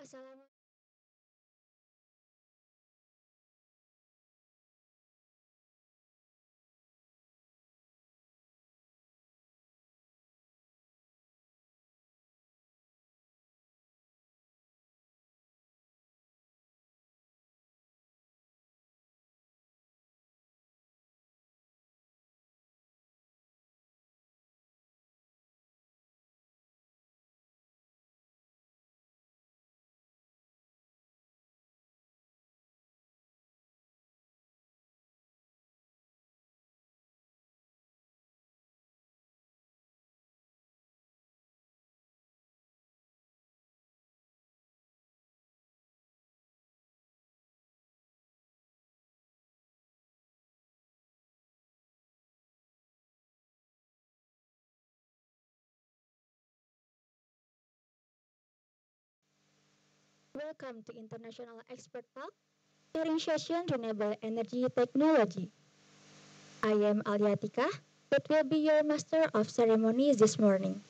Assalamualaikum. Welcome to International Expert Talk, sharing session Renewable Energy Technology. I am Aliatika, that will be your master of ceremony this morning.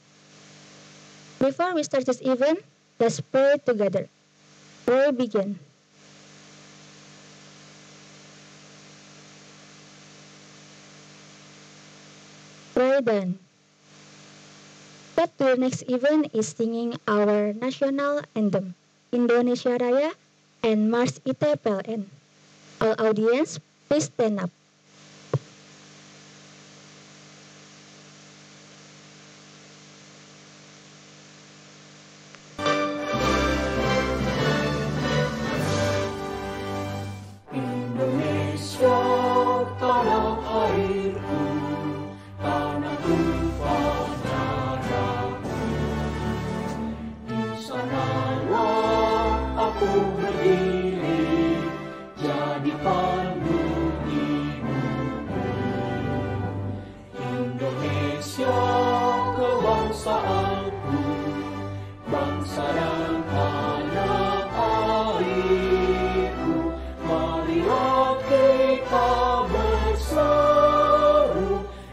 Before we start this event, let's pray together. Pray begin. Pray done. But the next event is singing our national anthem, Indonesia Raya, and Mars Ite PLN. All audience, please stand up. Indonesia, tanah airku, tanah tumpah darahku. Di sanalah aku berdiri, jadi pandu hidupku. Indonesia, kebangsaanku, bangsa dan tanah airku. Marilah kita berseru,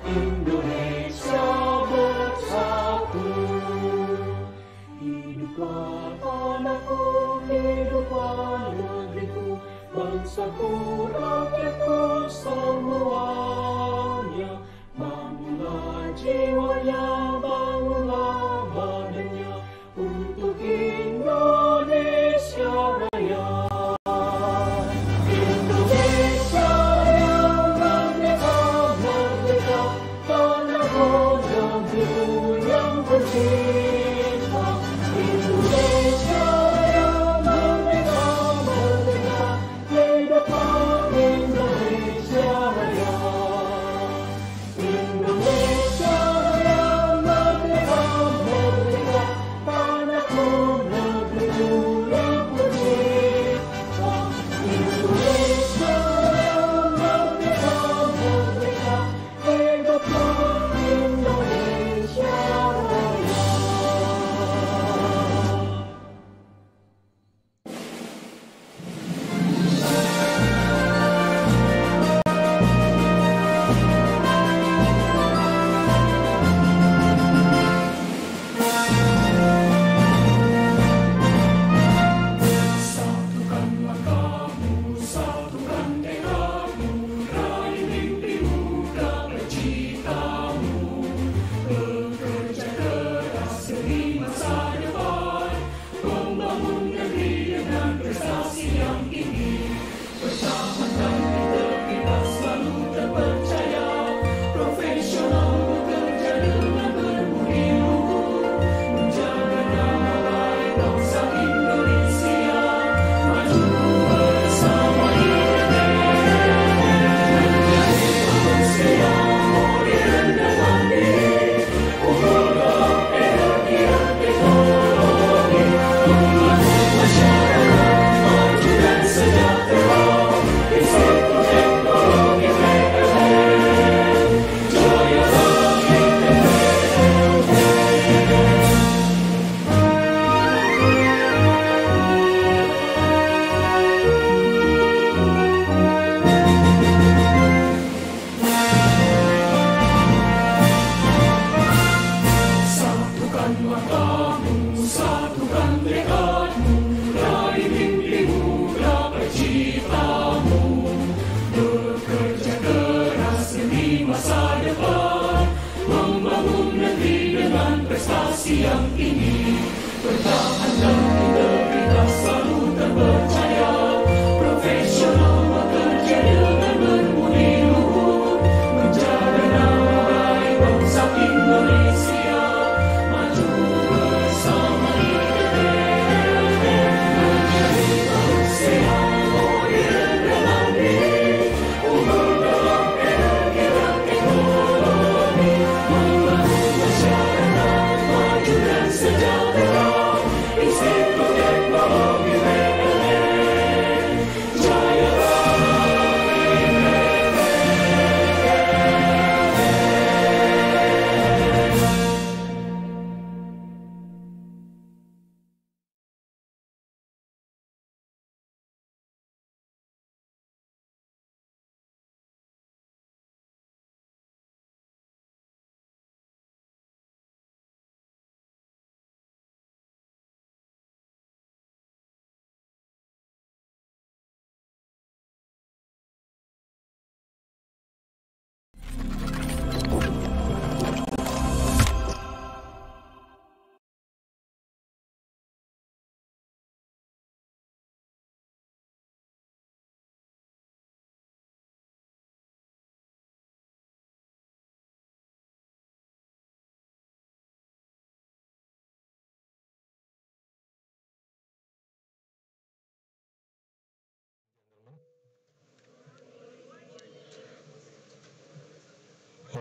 Indonesia bersatu. Hiduplah tanahku, hiduplah negeriku, bangsaku, rakyatku semuanya. Bangunlah jiwanya, bangunlah badannya, untuk Indonesia Raya. Indonesia yang merdeka, merdeka, tanahku negeriku yang tercinta. Indonesia yang merdeka, merdeka, hiduplah Indonesia Raya.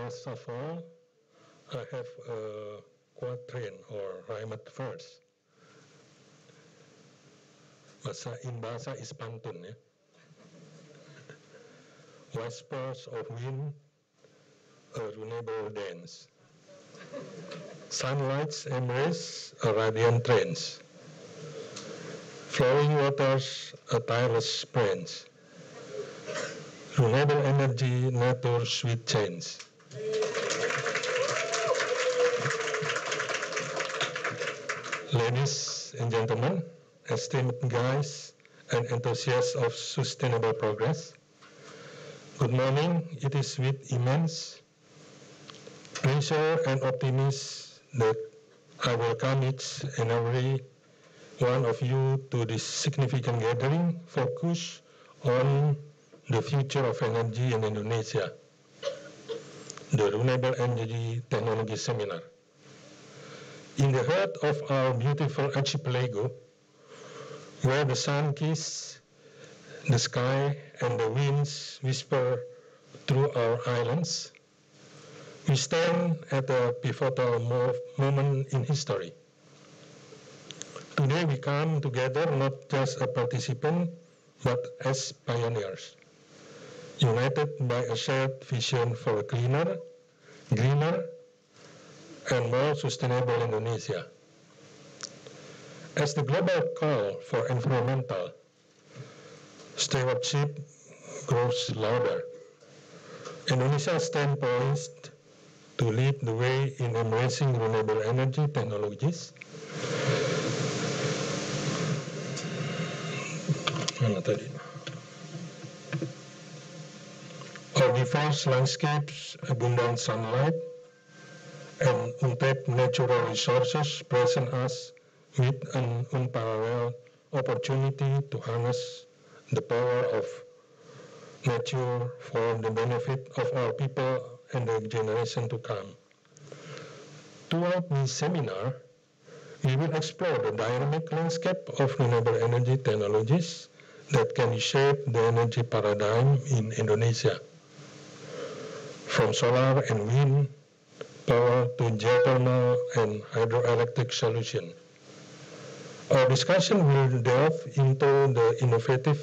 First of all, I have a quatrain or rhyme verse. In bahasa is pantun ya. Whispers of wind, a renewable dance. Sunlight's embrace, a radiant trance. Flowing waters, a tireless sprint. Renewable energy, nature's sweet change. Ladies and gentlemen, esteemed guests and enthusiasts of sustainable progress, good morning. It is with immense pleasure and optimism that I welcome each and every one of you to this significant gathering focused on the future of energy in Indonesia, the Renewable Energy Technology Seminar. In the heart of our beautiful archipelago, where the sun kisses the sky and the winds whisper through our islands, we stand at a pivotal moment in history. Today we come together not just as participants, but as pioneers, united by a shared vision for a cleaner, greener, and more sustainable Indonesia. As the global call for environmental stewardship grows louder, Indonesia stands poised to lead the way in embracing renewable energy technologies. Our diverse landscapes, abundant sunlight, and untapped natural resources present us with an unparalleled opportunity to harness the power of nature for the benefit of our people and the generation to come. Throughout this seminar, we will explore the dynamic landscape of renewable energy technologies that can reshape the energy paradigm in Indonesia, from solar and wind power to geothermal and hydroelectric solutions. Our discussion will delve into the innovative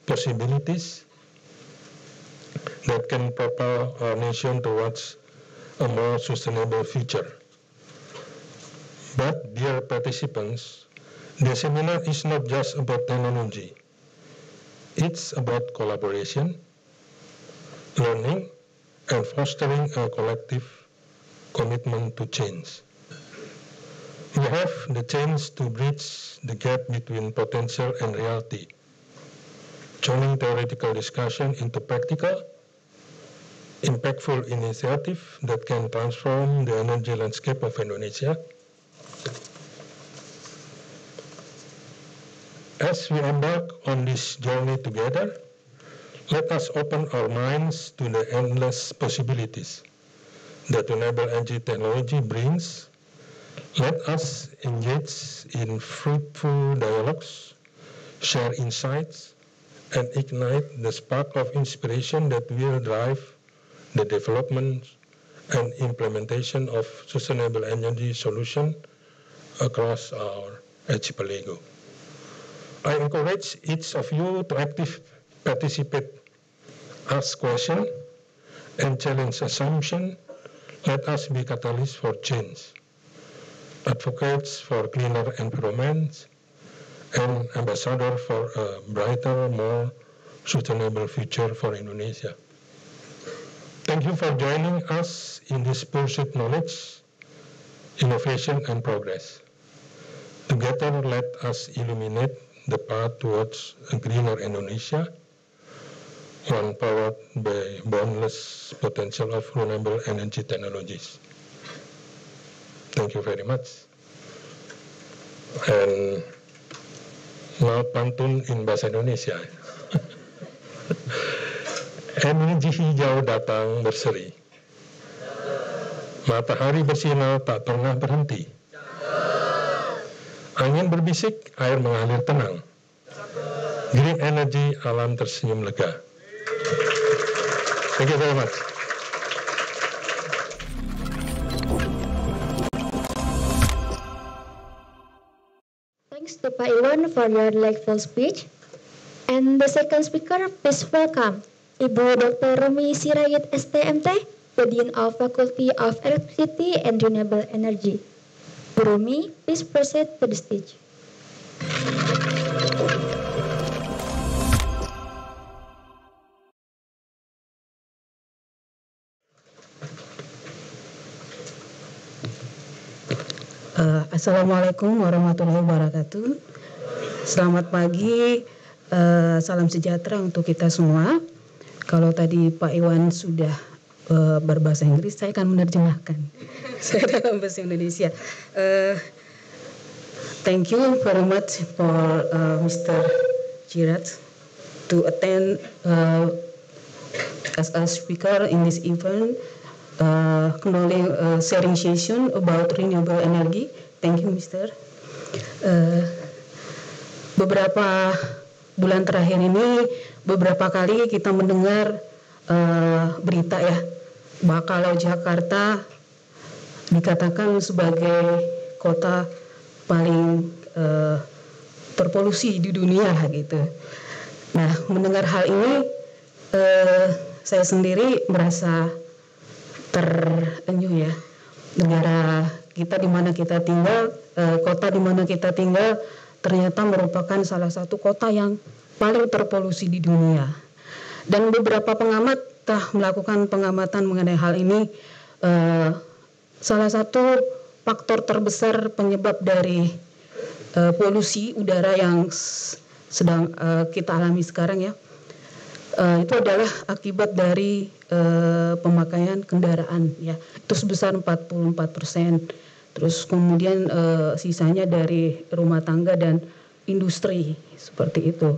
possibilities that can propel our nation towards a more sustainable future. But, dear participants, the seminar is not just about technology. It's about collaboration, learning, and fostering a collective commitment to change. We have the chance to bridge the gap between potential and reality, turning theoretical discussion into practical, impactful initiative that can transform the energy landscape of Indonesia. As we embark on this journey together, let us open our minds to the endless possibilities that renewable energy technology brings. Let us engage in fruitful dialogues, share insights, and ignite the spark of inspiration that will drive the development and implementation of sustainable energy solutions across our archipelago. I encourage each of you to actively participate, ask questions, and challenge assumptions. Let us be catalysts for change, advocates for cleaner environments, and ambassadors for a brighter, more sustainable future for Indonesia. Thank you for joining us in this pursuit of knowledge, innovation, and progress. Together, let us illuminate the path towards a greener Indonesia, one powered by boundless potential of renewable energy technologies. Thank you very much. And now pantun in bahasa Indonesia. Energi hijau datang berseri. Matahari bersinar tak pernah berhenti. Angin berbisik, air mengalir tenang. Green energy, alam tersenyum lega. Thank you very much. Pak Iwan, for your delightful speech. And the second speaker, please welcome Ibu Dr. Rumi Sirayit STMT, the Dean of Faculty of Electricity and Renewable Energy. Bu Rumi, please proceed to the stage. Assalamualaikum warahmatullahi wabarakatuh. Selamat pagi, salam sejahtera untuk kita semua. Kalau tadi Pak Iwan sudah berbahasa Inggris, saya akan menerjemahkan. Saya dalam bahasa Indonesia. Thank you very much for Mr. Jirat to attend as a speaker in this event. Sharing session about renewable energy. Thank you, Mr. Beberapa bulan terakhir ini, beberapa kali kita mendengar berita ya, bahwa kalau Jakarta dikatakan sebagai kota paling terpolusi di dunia gitu. Nah, mendengar hal ini, saya sendiri merasa terenyuh ya, negara kita di mana kita tinggal, kota di mana kita tinggal ternyata merupakan salah satu kota yang paling terpolusi di dunia. Dan beberapa pengamat telah melakukan pengamatan mengenai hal ini. Salah satu faktor terbesar penyebab dari polusi udara yang sedang kita alami sekarang ya, itu adalah akibat dari pemakaian kendaraan ya, itu sebesar 44%. Terus kemudian sisanya dari rumah tangga dan industri seperti itu.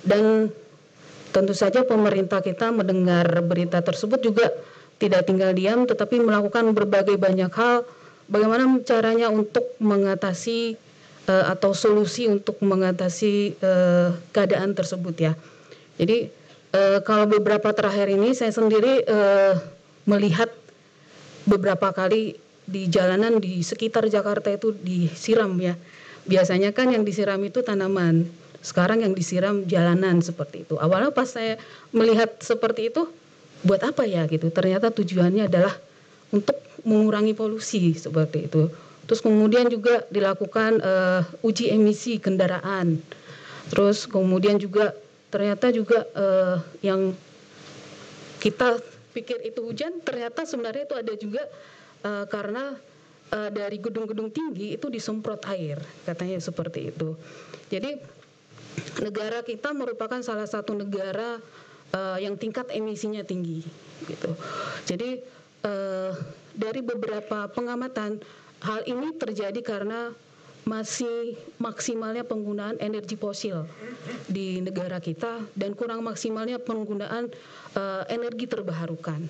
Dan tentu saja pemerintah kita mendengar berita tersebut juga tidak tinggal diam, tetapi melakukan berbagai banyak hal. Bagaimana caranya untuk mengatasi atau solusi untuk mengatasi keadaan tersebut ya. Jadi kalau beberapa terakhir ini saya sendiri melihat beberapa kali di jalanan di sekitar Jakarta itu disiram ya. Biasanya kan yang disiram itu tanaman, sekarang yang disiram jalanan seperti itu. Awalnya pas saya melihat seperti itu, buat apa ya gitu. Ternyata tujuannya adalah untuk mengurangi polusi seperti itu. Terus kemudian juga dilakukan uji emisi kendaraan. Terus kemudian juga ternyata juga yang kita pikir itu hujan, ternyata sebenarnya itu ada juga karena dari gedung-gedung tinggi itu disemprot air, katanya seperti itu. Jadi negara kita merupakan salah satu negara yang tingkat emisinya tinggi, gitu. Jadi dari beberapa pengamatan, hal ini terjadi karena masih maksimalnya penggunaan energi fosil di negara kita dan kurang maksimalnya penggunaan energi terbarukan.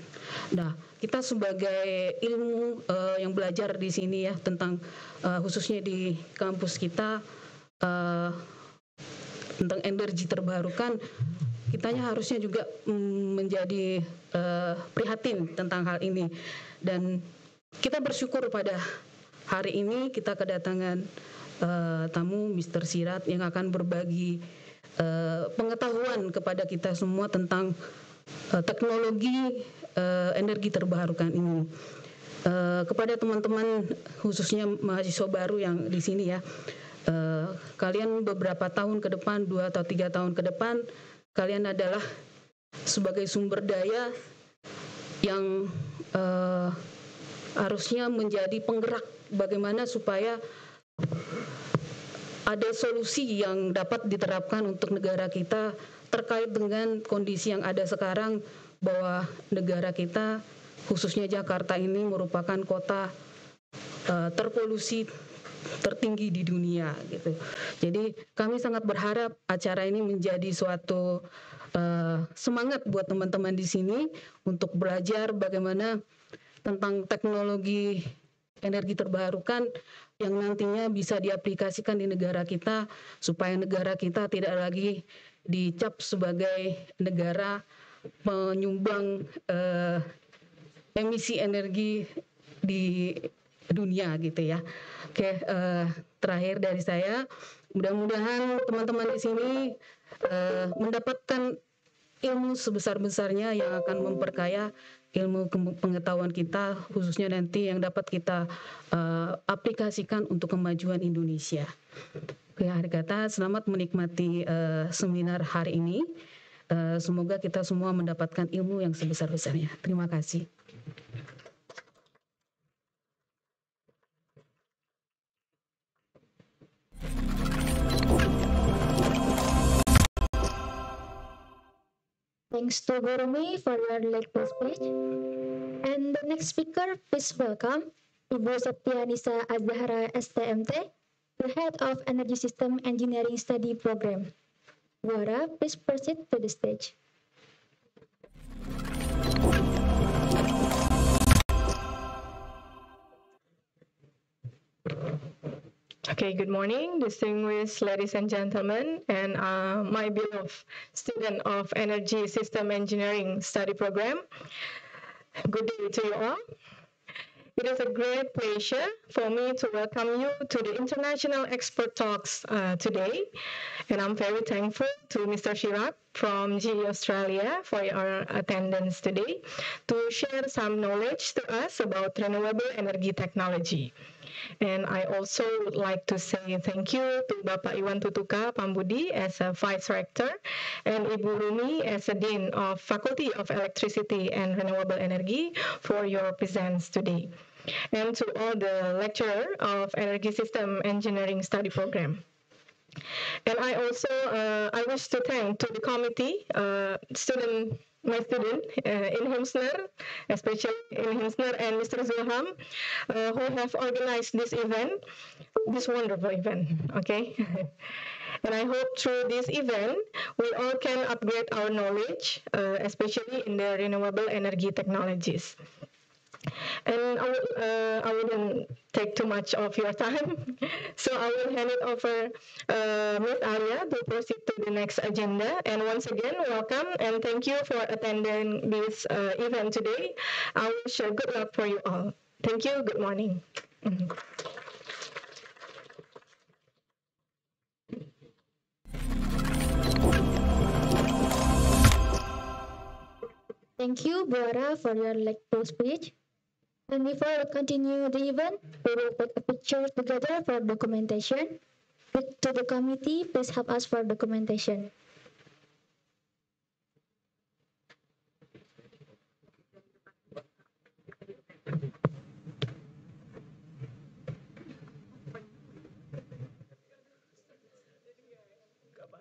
Nah, kita sebagai ilmu yang belajar di sini ya tentang khususnya di kampus kita tentang energi terbarukan, kitanya harusnya juga menjadi prihatin tentang hal ini. Dan kita bersyukur pada hari ini kita kedatangan tamu Mr. Sirat yang akan berbagi pengetahuan kepada kita semua tentang teknologi energi terbarukan ini. Kepada teman-teman khususnya mahasiswa baru yang di sini ya, kalian beberapa tahun ke depan, 2 atau 3 tahun ke depan, kalian adalah sebagai sumber daya yang harusnya menjadi penggerak bagaimana supaya ada solusi yang dapat diterapkan untuk negara kita terkait dengan kondisi yang ada sekarang, bahwa negara kita khususnya Jakarta ini merupakan kota terpolusi tertinggi di dunia gitu. Jadi kami sangat berharap acara ini menjadi suatu semangat buat teman-teman di sini untuk belajar bagaimana tentang teknologi energi terbarukan yang nantinya bisa diaplikasikan di negara kita supaya negara kita tidak lagi dicap sebagai negara penyumbang emisi energi di dunia gitu ya. Oke, terakhir dari saya, mudah-mudahan teman-teman di sini mendapatkan ilmu sebesar-besarnya yang akan memperkaya ilmu pengetahuan kita, khususnya nanti yang dapat kita aplikasikan untuk kemajuan Indonesia. Oke, akhir kata, selamat menikmati seminar hari ini. Semoga kita semua mendapatkan ilmu yang sebesar-besarnya. Terima kasih. Thanks to Gurumi for your latest speech. And the next speaker, please welcome Ibu Septianisa Azhara STMT, the Head of Energy System Engineering Study Program. Wara, please proceed to the stage. Okay, good morning, distinguished ladies and gentlemen, and my beloved student of Energy System Engineering Study Program. Good day to you all. It is a great pleasure for me to welcome you to the International Expert Talks today, and I'm very thankful to Mr. Chirac from GE Australia for your attendance today to share some knowledge to us about renewable energy technology. And I also would like to say thank you to Bapak Iwan Tutuka Pambudi as a Vice Rector and Ibu Rumi as a Dean of Faculty of Electricity and Renewable Energy for your presence today. And to all the lecturers of Energy System Engineering Study Program. And I also I wish to thank to the committee, my student in Himsner, especially in Himsner and Mr. Zulham, who have organized this event, this wonderful event. Okay. And I hope through this event, we all can upgrade our knowledge, especially in the renewable energy technologies. And I wouldn't take too much of your time, so I will hand it over Ms. Arya to proceed to the next agenda. And once again, welcome and thank you for attending this event today. I wish good luck for you all. Thank you. Good morning. Thank you, Buara, for your lecture speech. And before we continue the event, we will take a picture together for documentation. To the committee, please help us for documentation.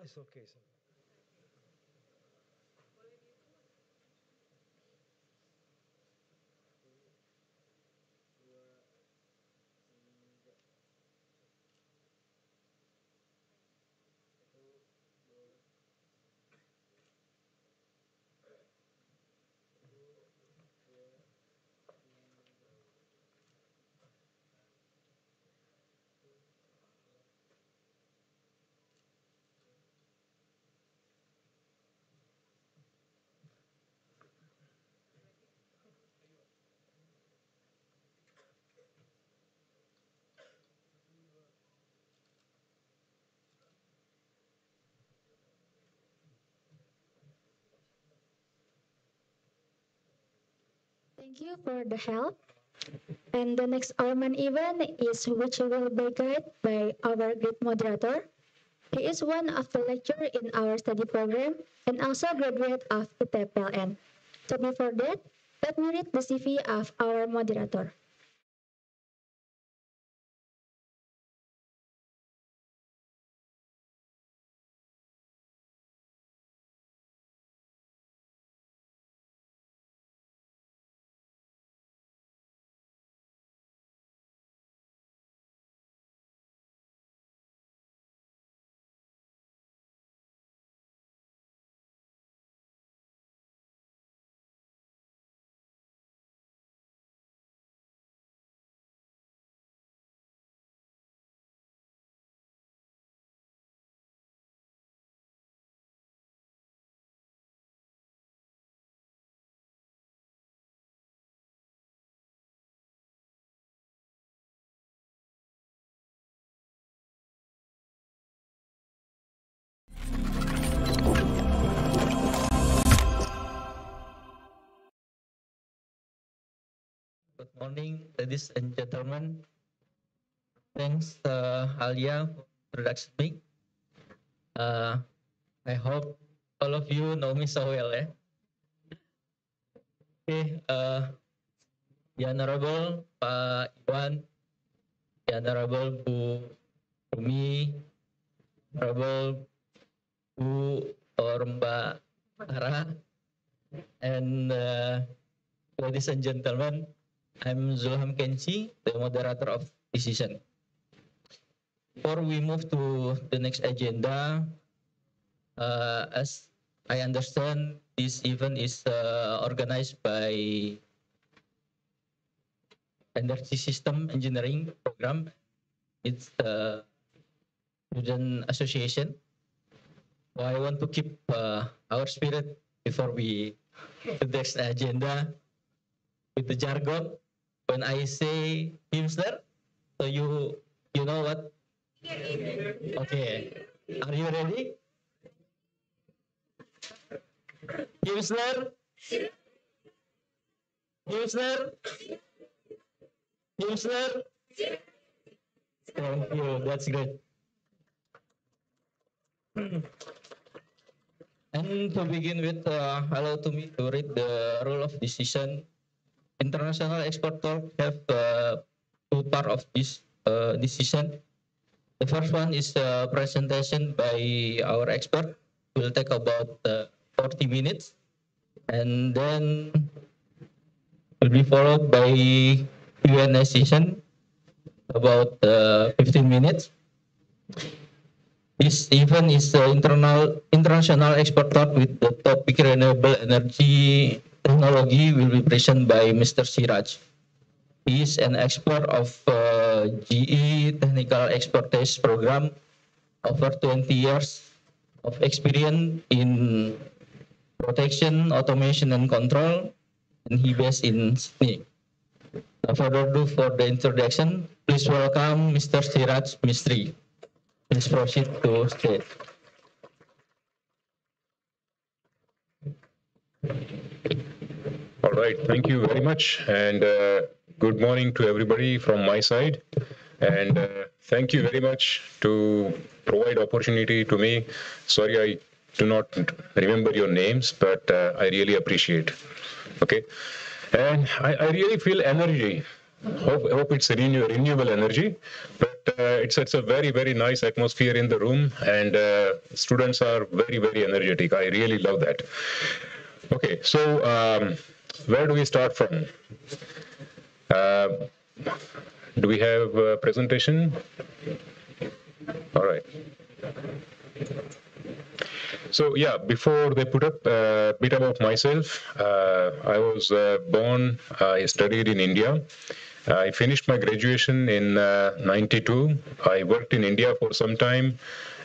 It's okay. Thank you for the help. And the next Orman event is which will be guided by our great moderator. He is one of the lecturers in our study program and also graduate of ITPLN. So before that, let me read the CV of our moderator. Good morning, ladies and gentlemen. Thanks, Alia, for introducing me. I hope all of you know me so well, eh? Okay, the Honorable Pak Iwan, the Honorable Bu Umi, Honorable Bu or Mbak Ara, and ladies and gentlemen, I'm Zulham Kenchi, the moderator of decision. Before we move to the next agenda, as I understand, this event is organized by Energy System Engineering Program. It's the student association. So I want to keep our spirit before we to the next agenda with the jargon. When I say Himster, so you know what? Okay. Are you ready? Himster? Himster? Himster? Thank you. That's great. And to begin with, allow to me to read the rule of decision. International export talk have two part of this decision. The first one is a presentation by our expert. Will take about 40 minutes, and then will be followed by Q&A session about 15 minutes. This event is international expert talk with the topic renewable energy technology will be presented by Mr. Siraj. He is an expert of GE Technical Expertise Program, over 20 years of experience in protection, automation, and control, and he based in Sydney. No further ado for the introduction, please welcome Mr. Siraj Mistry. Please proceed to state. All right, thank you very much, and good morning to everybody from my side. And thank you very much to provide opportunity to me. Sorry, I do not remember your names, but I really appreciate. Okay, and I really feel energy. Hope it's a renewable energy, but it's a very nice atmosphere in the room, and students are very energetic. I really love that. Okay, so where do we start from? Do we have a presentation? All right. So yeah, before they put up a bit about myself, I was born, I studied in India. I finished my graduation in 92. I worked in India for some time,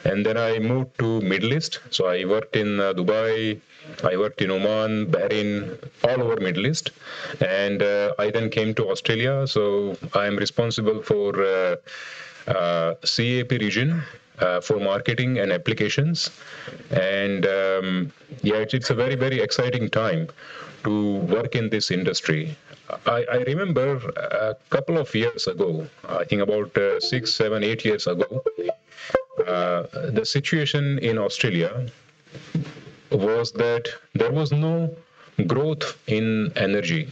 and then I moved to Middle East. So I worked in Dubai, I worked in Oman, Bahrain, all over Middle East. And I then came to Australia. So I am responsible for CAP region for marketing and applications. And yeah, it's a very exciting time to work in this industry. I remember a couple of years ago, I think about 6, 7, 8 years ago, the situation in Australia was that there was no growth in energy,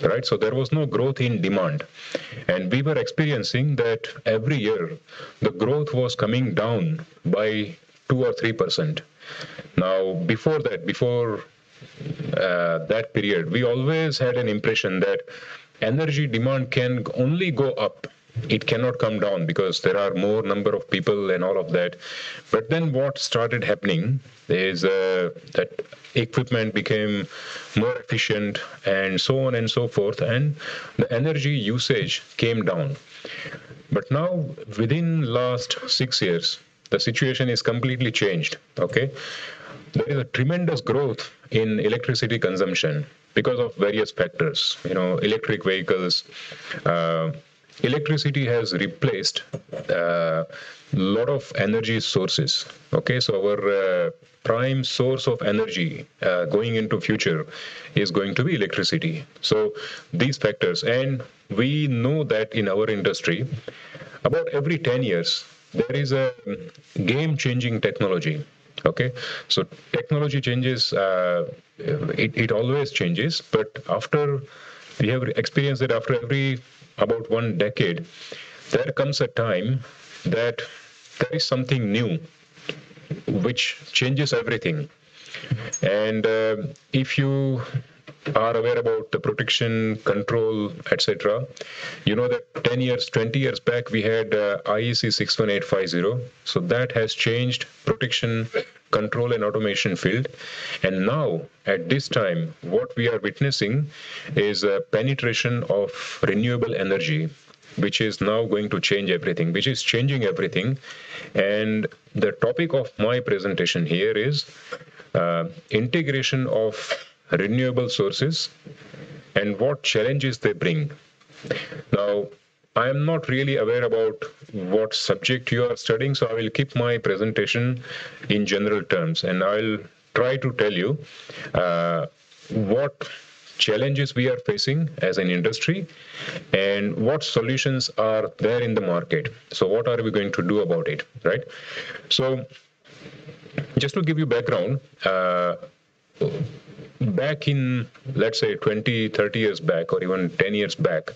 right? So there was no growth in demand. And we were experiencing that every year the growth was coming down by 2 or 3%. Now, before that period, we always had an impression that energy demand can only go up. It cannot come down because there are more number of people and all of that. But then what started happening is that equipment became more efficient and so on and so forth, and the energy usage came down. But now, within last 6 years, the situation is completely changed, okay? There is a tremendous growth in electricity consumption because of various factors, electric vehicles, electricity has replaced a lot of energy sources. Okay, so our prime source of energy going into future is going to be electricity. So these factors, and we know that in our industry, about every 10 years, there is a game-changing technology. Okay, so technology changes, it always changes, but after we have experienced that after every about 1 decade, there comes a time that there is something new which changes everything. And if you are aware about the protection, control, etc., you know that 10 years, 20 years back, we had IEC 61850. So that has changed protection, control, and automation field. And now, at this time, what we are witnessing is a penetration of renewable energy, which is now going to change everything, which is changing everything. And the topic of my presentation here is integration of renewable sources and what challenges they bring. Now, I am not really aware about what subject you are studying, so I will keep my presentation in general terms, and I'll try to tell you what challenges we are facing as an industry and what solutions are there in the market. So what are we going to do about it, right? So just to give you background, back in, let's say, 20, 30 years back, or even 10 years back,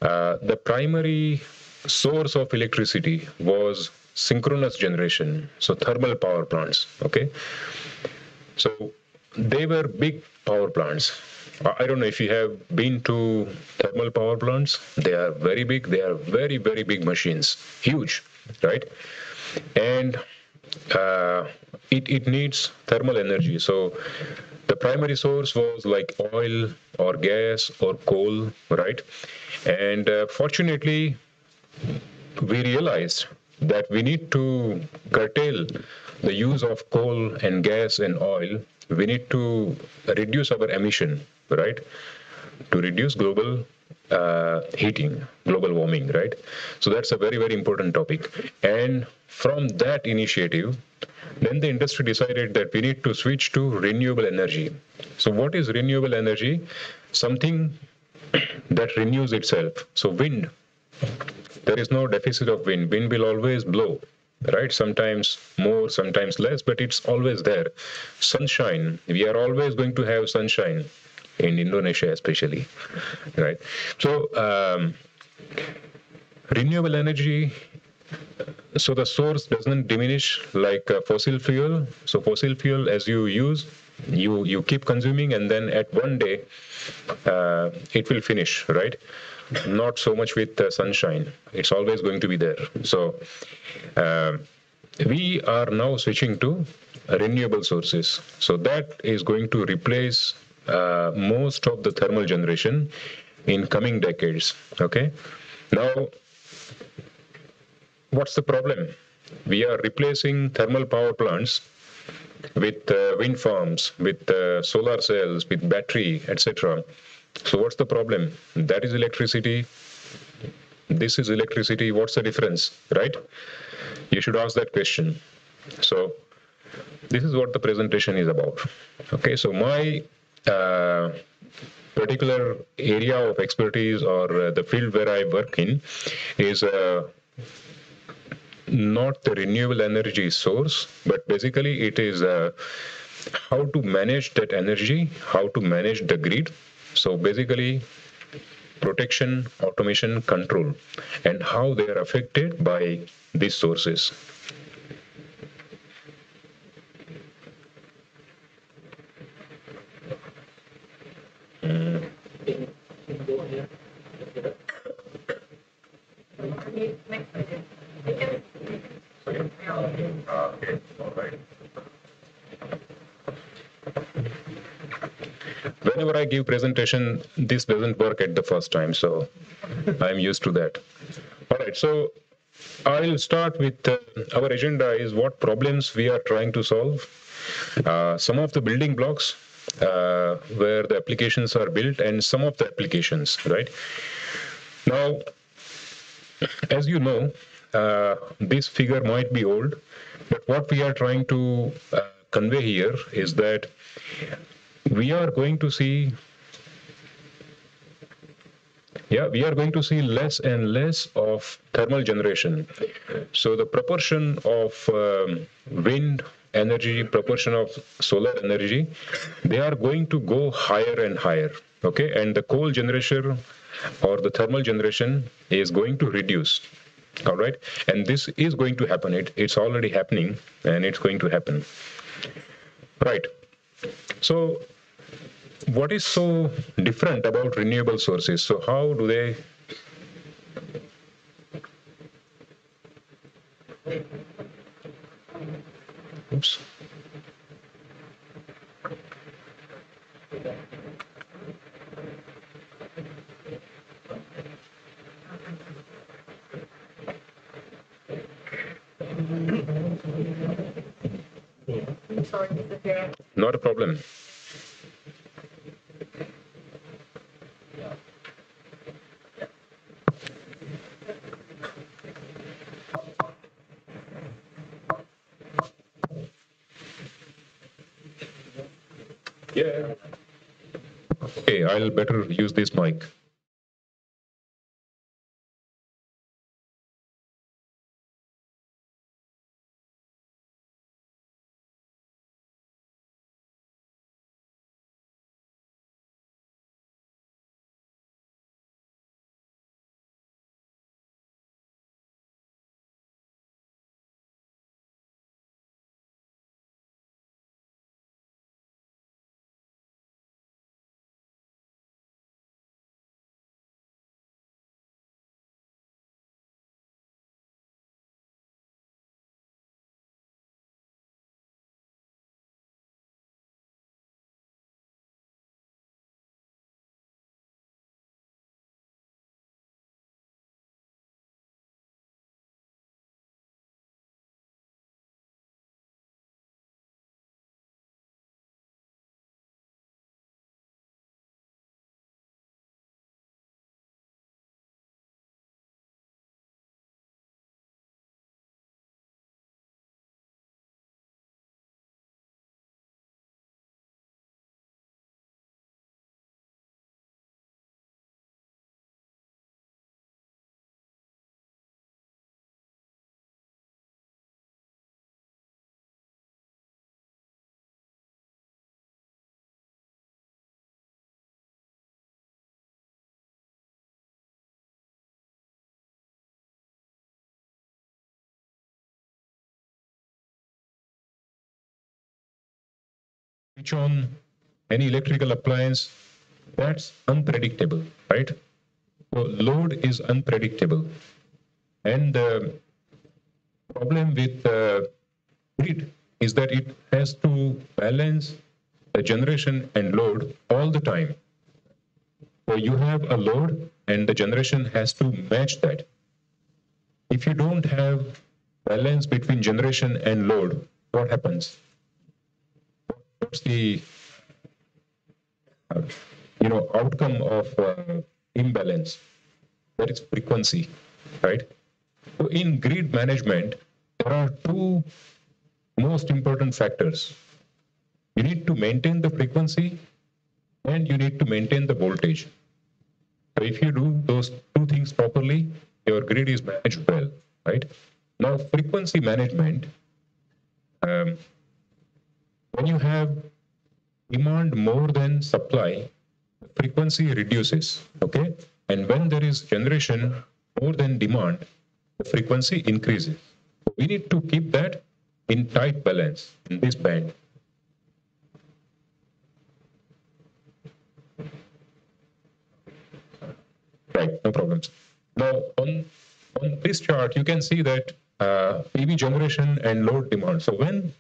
the primary source of electricity was synchronous generation, so thermal power plants, okay? So they were big power plants. I don't know if you have been to thermal power plants. They are very big. They are very, very big machines, huge, right? And it needs thermal energy. So the primary source was like oil or gas or coal, right? And fortunately, we realized that we need to curtail the use of coal and gas and oil. We need to reduce our emission, right? To reduce global heating, global warming, right? So that's a very, very important topic. And from that initiative, then the industry decided that we need to switch to renewable energy. So what is renewable energy? Something that renews itself. So wind, there is no deficit of wind. Wind will always blow, right? Sometimes more, sometimes less, but it's always there. Sunshine, we are always going to have sunshine in Indonesia especially, right? So renewable energy, so the source doesn't diminish like fossil fuel. So fossil fuel, as you use, you keep consuming, and then at one day it will finish, right? Not so much with sunshine. It's always going to be there. So we are now switching to renewable sources. So that is going to replace most of the thermal generation in coming decades. Okay. Now, what's the problem? We are replacing thermal power plants with wind farms, with solar cells, with battery, etc. So what's the problem? That is electricity. This is electricity. What's the difference, right? You should ask that question. So this is what the presentation is about. Okay, so my particular area of expertise, or the field where I work in, is not the renewable energy source, but basically it is how to manage that energy, how to manage the grid. So basically protection, automation, control, and how they are affected by these sources. Whenever I give presentation, this doesn't work at the first time, so I'm used to that. All right, so I'll start with our agenda is what problems we are trying to solve, some of the building blocks where the applications are built, and some of the applications, right? Now, as you know, this figure might be old, but what we are trying to convey here is that we are going to see we are going to see less and less of thermal generation. So the proportion of wind energy, proportion of solar energy, they are going to go higher and higher. Okay, and the coal generation or the thermal generation is going to reduce. All right, and this is going to happen. It's already happening, and it's going to happen. Right. So what is so different about renewable sources? So how do they oops. Sorry, Mr. Chair. Not a problem. Yeah. Okay, I'll better use this mic. Switch on any electrical appliance, that's unpredictable, right? So load is unpredictable. And the problem with grid is that it has to balance the generation and load all the time. So you have a load and the generation has to match that. If you don't have balance between generation and load, what happens? What's the outcome of imbalance? That is frequency, right? So in grid management, there are two most important factors. You need to maintain the frequency and you need to maintain the voltage. So if you do those two things properly, your grid is managed well, right? Now, frequency management, when you have demand more than supply, frequency reduces, okay? And when there is generation more than demand, the frequency increases. We need to keep that in tight balance in this band. Right, no problems. Now, on this chart, you can see that PV generation and load demand. So when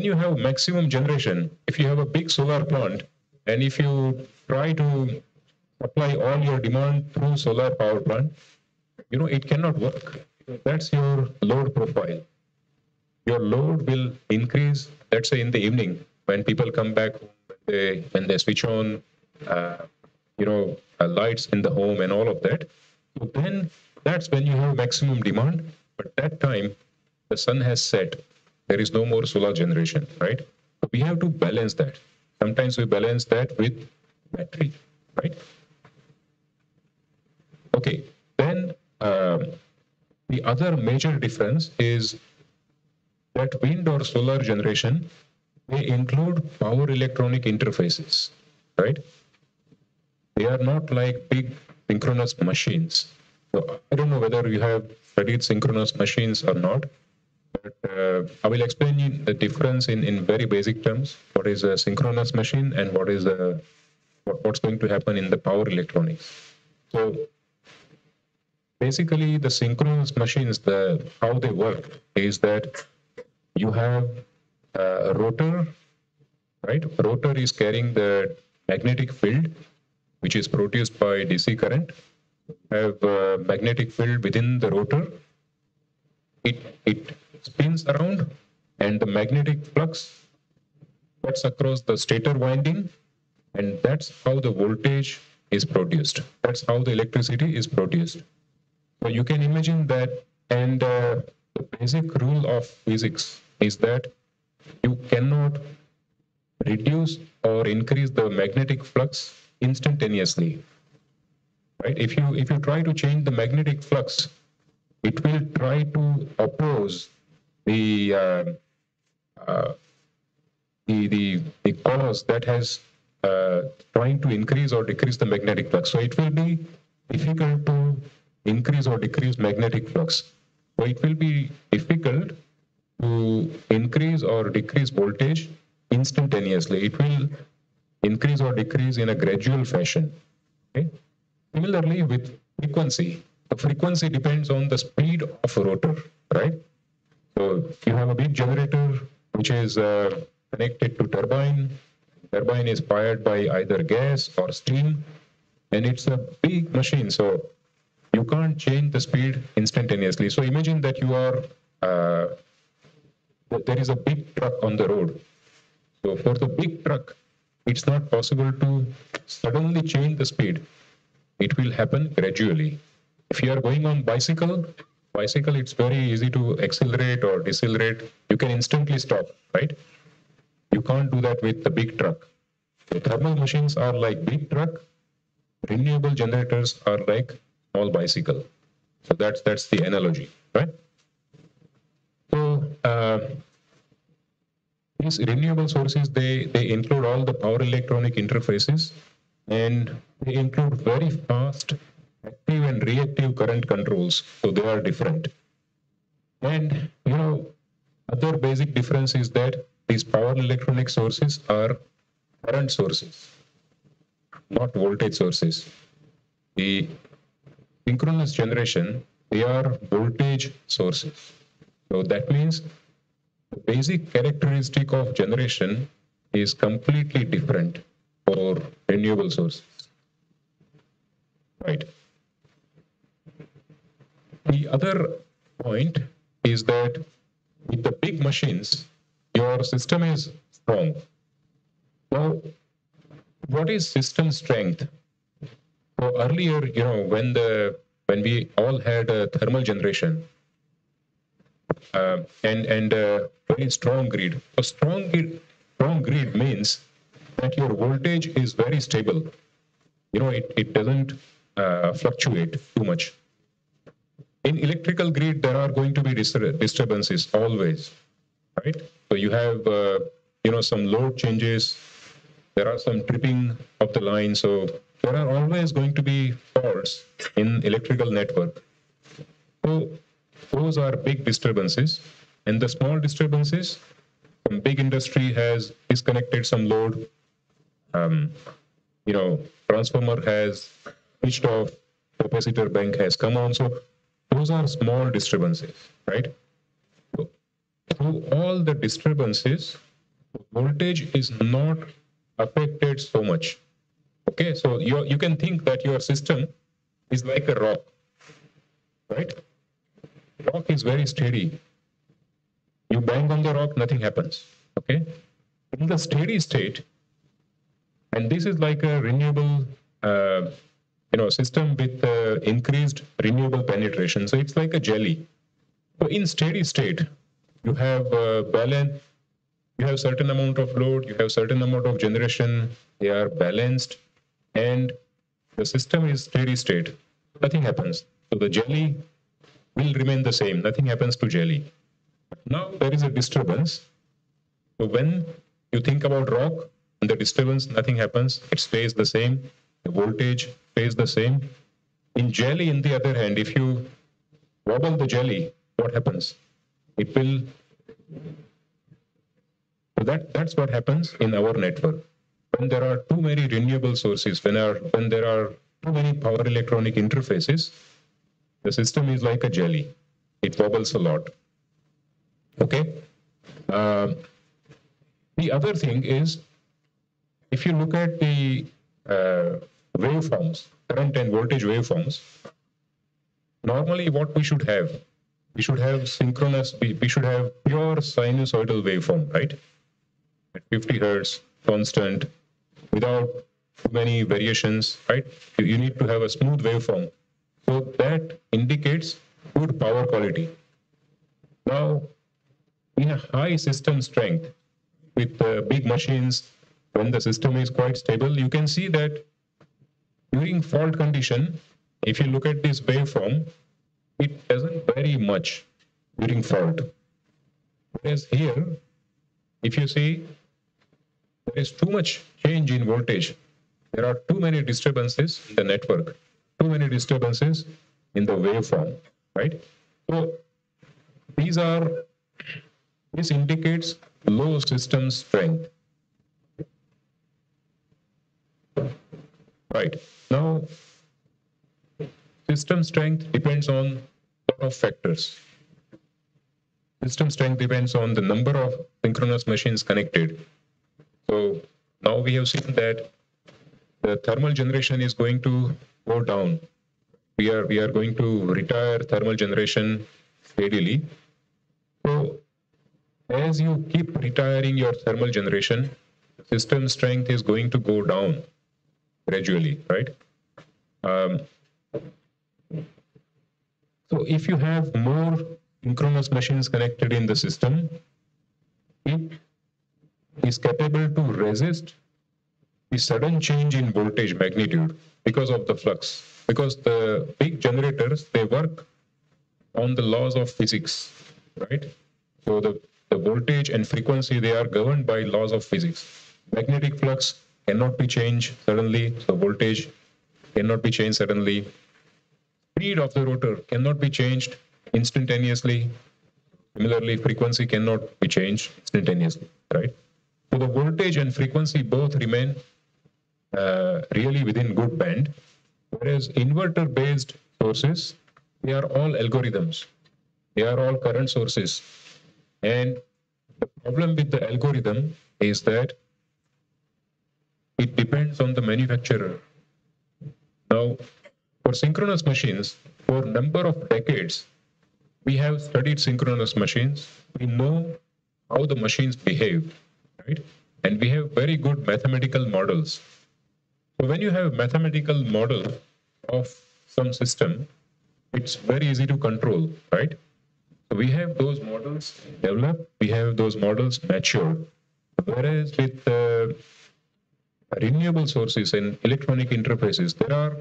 you have maximum generation, if you have a big solar plant, and if you try to supply all your demand through solar power plant, it cannot work. That's your load profile. Your load will increase, let's say in the evening, when people come back home, when they switch on, lights in the home and all of that. So then that's when you have maximum demand. But that time, the sun has set. There is no more solar generation, right? So we have to balance that. Sometimes we balance that with battery, right? Okay, then the other major difference is that wind or solar generation, they include power electronic interfaces, right? They are not like big synchronous machines. So I don't know whether you have studied synchronous machines or not, but I will explain you the difference in very basic terms. What is a synchronous machine and what is what's going to happen in the power electronics. So basically, the synchronous machines, how they work is that you have a rotor, right? Rotor is carrying the magnetic field, which is produced by DC current. Have a magnetic field within the rotor. It spins around, and the magnetic flux cuts across the stator winding, and that's how the voltage is produced. That's how the electricity is produced. So you can imagine that, and the basic rule of physics is that you cannot reduce or increase the magnetic flux instantaneously. Right? If you try to change the magnetic flux, it will try to oppose the cause that has trying to increase or decrease the magnetic flux. So it will be difficult to increase or decrease magnetic flux. So it will be difficult to increase or decrease voltage instantaneously. It will increase or decrease in a gradual fashion. Okay? Similarly, with frequency, the frequency depends on the speed of a rotor, right? So if you have a big generator which is connected to turbine is fired by either gas or steam, and it's a big machine, so you can't change the speed instantaneously. So imagine that you are, there is a big truck on the road. So for the big truck, it's not possible to suddenly change the speed. It will happen gradually. If you are going on bicycle, it's very easy to accelerate or decelerate. You can instantly stop, right? You can't do that with the big truck. The thermal machines are like big truck. Renewable generators are like small bicycle. So that's the analogy, right? So these renewable sources, they include all the power electronic interfaces, and they include very fast active and reactive current controls. So they are different. And other basic difference is that these power electronic sources are current sources, not voltage sources. The synchronous generation, they are voltage sources. So that means the basic characteristic of generation is completely different for renewable sources. Right. The other point is that with the big machines, your system is strong. Now, what is system strength? So earlier, when we all had a thermal generation and a very strong grid. A strong grid means that your voltage is very stable. It doesn't fluctuate too much. In electrical grid, there are going to be disturbances always, right? So you have, some load changes. There are some tripping of the line. So there are always going to be faults in electrical network. So those are big disturbances. And the small disturbances, some big industry has disconnected some load. Transformer has switched off, capacitor bank has come on. So those are small disturbances, right? So through all the disturbances, voltage is not affected so much. Okay, so you can think that your system is like a rock, right? Rock is very steady. You bang on the rock, nothing happens. Okay, in the steady state, and this is like a renewable system with increased renewable penetration. So it's like a jelly. So in steady state, you have balance. You have certain amount of load. You have certain amount of generation. They are balanced, and the system is steady state. Nothing happens. So the jelly will remain the same. Nothing happens to jelly. Now there is a disturbance. So when you think about rock and the disturbance, nothing happens. It stays the same. The voltage stays the same. In jelly, on the other hand, if you wobble the jelly, what happens? It will. So that's what happens in our network. When there are too many renewable sources, when there are too many power electronic interfaces, the system is like a jelly. It wobbles a lot. Okay. The other thing is, if you look at the waveforms, current and voltage waveforms, normally what we should have synchronous, we should have pure sinusoidal waveform, right? At 50 hertz, constant, without too many variations, right? You need to have a smooth waveform. So that indicates good power quality. Now, in a high system strength, with big machines, when the system is quite stable, you can see that during fault condition, if you look at this waveform, it doesn't vary much during fault. Whereas here, if you see, there is too much change in voltage. There are too many disturbances in the network, too many disturbances in the waveform, right? So this indicates low system strength. Right. Now, system strength depends on a lot of factors. System strength depends on the number of synchronous machines connected. So now we have seen that the thermal generation is going to go down. We are going to retire thermal generation steadily. So as you keep retiring your thermal generation, system strength is going to go down gradually, right? So if you have more synchronous machines connected in the system, it is capable to resist the sudden change in voltage magnitude because of the flux. Because the big generators, they work on the laws of physics, right? So the voltage and frequency, they are governed by laws of physics. Magnetic flux cannot be changed suddenly, so voltage cannot be changed suddenly. Speed of the rotor cannot be changed instantaneously. Similarly, frequency cannot be changed instantaneously, right? So the voltage and frequency both remain really within good band, whereas inverter-based sources, they are all algorithms. They are all current sources. And the problem with the algorithm is that it depends on the manufacturer. Now, for synchronous machines, for a number of decades, we have studied synchronous machines. We know how the machines behave, right? And we have very good mathematical models. So when you have a mathematical model of some system, it's very easy to control, right? So we have those models developed, we have those models matured. Whereas with renewable sources and electronic interfaces, there are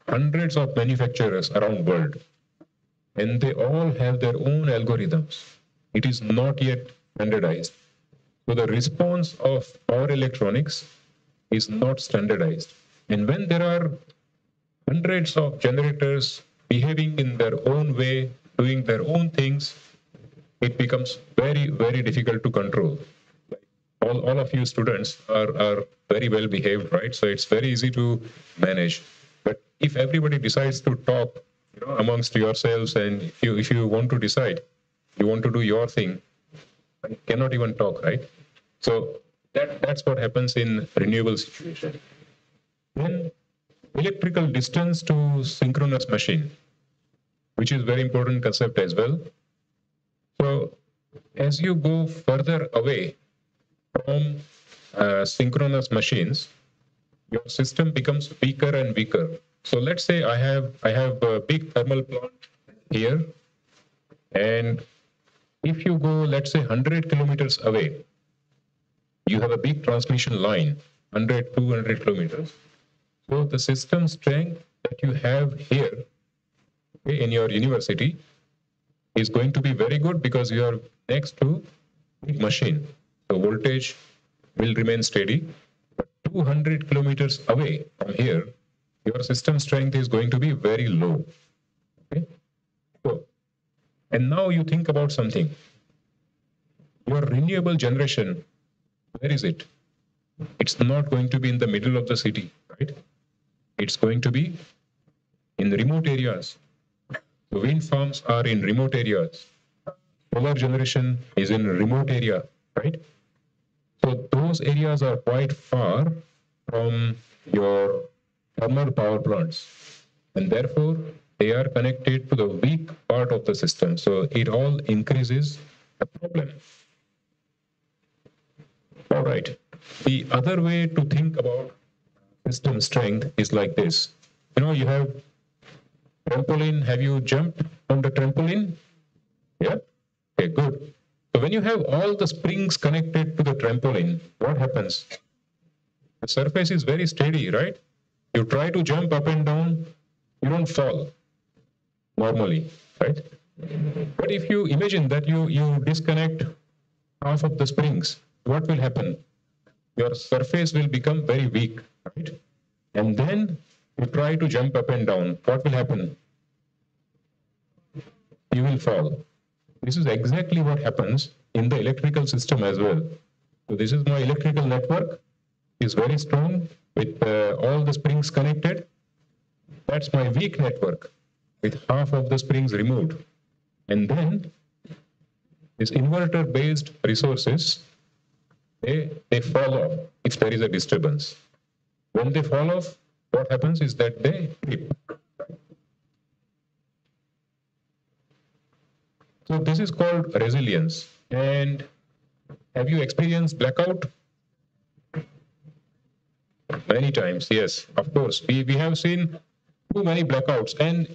hundreds of manufacturers around the world, and they all have their own algorithms. It is not yet standardized. So the response of power electronics is not standardized. And when there are hundreds of generators behaving in their own way, doing their own things, it becomes very, very difficult to control. All of you students are very well behaved, right? So it's very easy to manage. But if everybody decides to talk, amongst yourselves, and if you want to decide, you want to do your thing, you cannot even talk, right? So that's what happens in renewable situation. Then electrical distance to synchronous machine, which is very important concept as well. So as you go further away from synchronous machines, your system becomes weaker and weaker. So let's say I have a big thermal plant here, and if you go, let's say, 100 kilometers away, you have a big transmission line, 100, 200 kilometers. So the system strength that you have here, okay, in your university is going to be very good because you are next to big machine. The voltage will remain steady. But 200 kilometers away from here, your system strength is going to be very low. Okay? So, and now you think about something. Your renewable generation, where is it? It's not going to be in the middle of the city, right? It's going to be in remote areas. The wind farms are in remote areas. Solar generation is in a remote area, right? So those areas are quite far from your thermal power plants, and therefore they are connected to the weak part of the system. So it all increases the problem. All right. The other way to think about system strength is like this. You have trampoline. Have you jumped on the trampoline? Yeah? Okay, good. So when you have all the springs connected to the trampoline, what happens? The surface is very steady, right? You try to jump up and down, you don't fall normally, right? But if you imagine that you disconnect half of the springs, what will happen? Your surface will become very weak, right? And then you try to jump up and down, what will happen? You will fall. This is exactly what happens in the electrical system as well. So this is my electrical network. It's very strong with all the springs connected. That's my weak network with half of the springs removed. And then these inverter-based resources, they fall off if there is a disturbance. When they fall off, what happens is that they trip. So this is called resilience. And have you experienced blackout? Many times, yes, of course. We have seen too many blackouts. And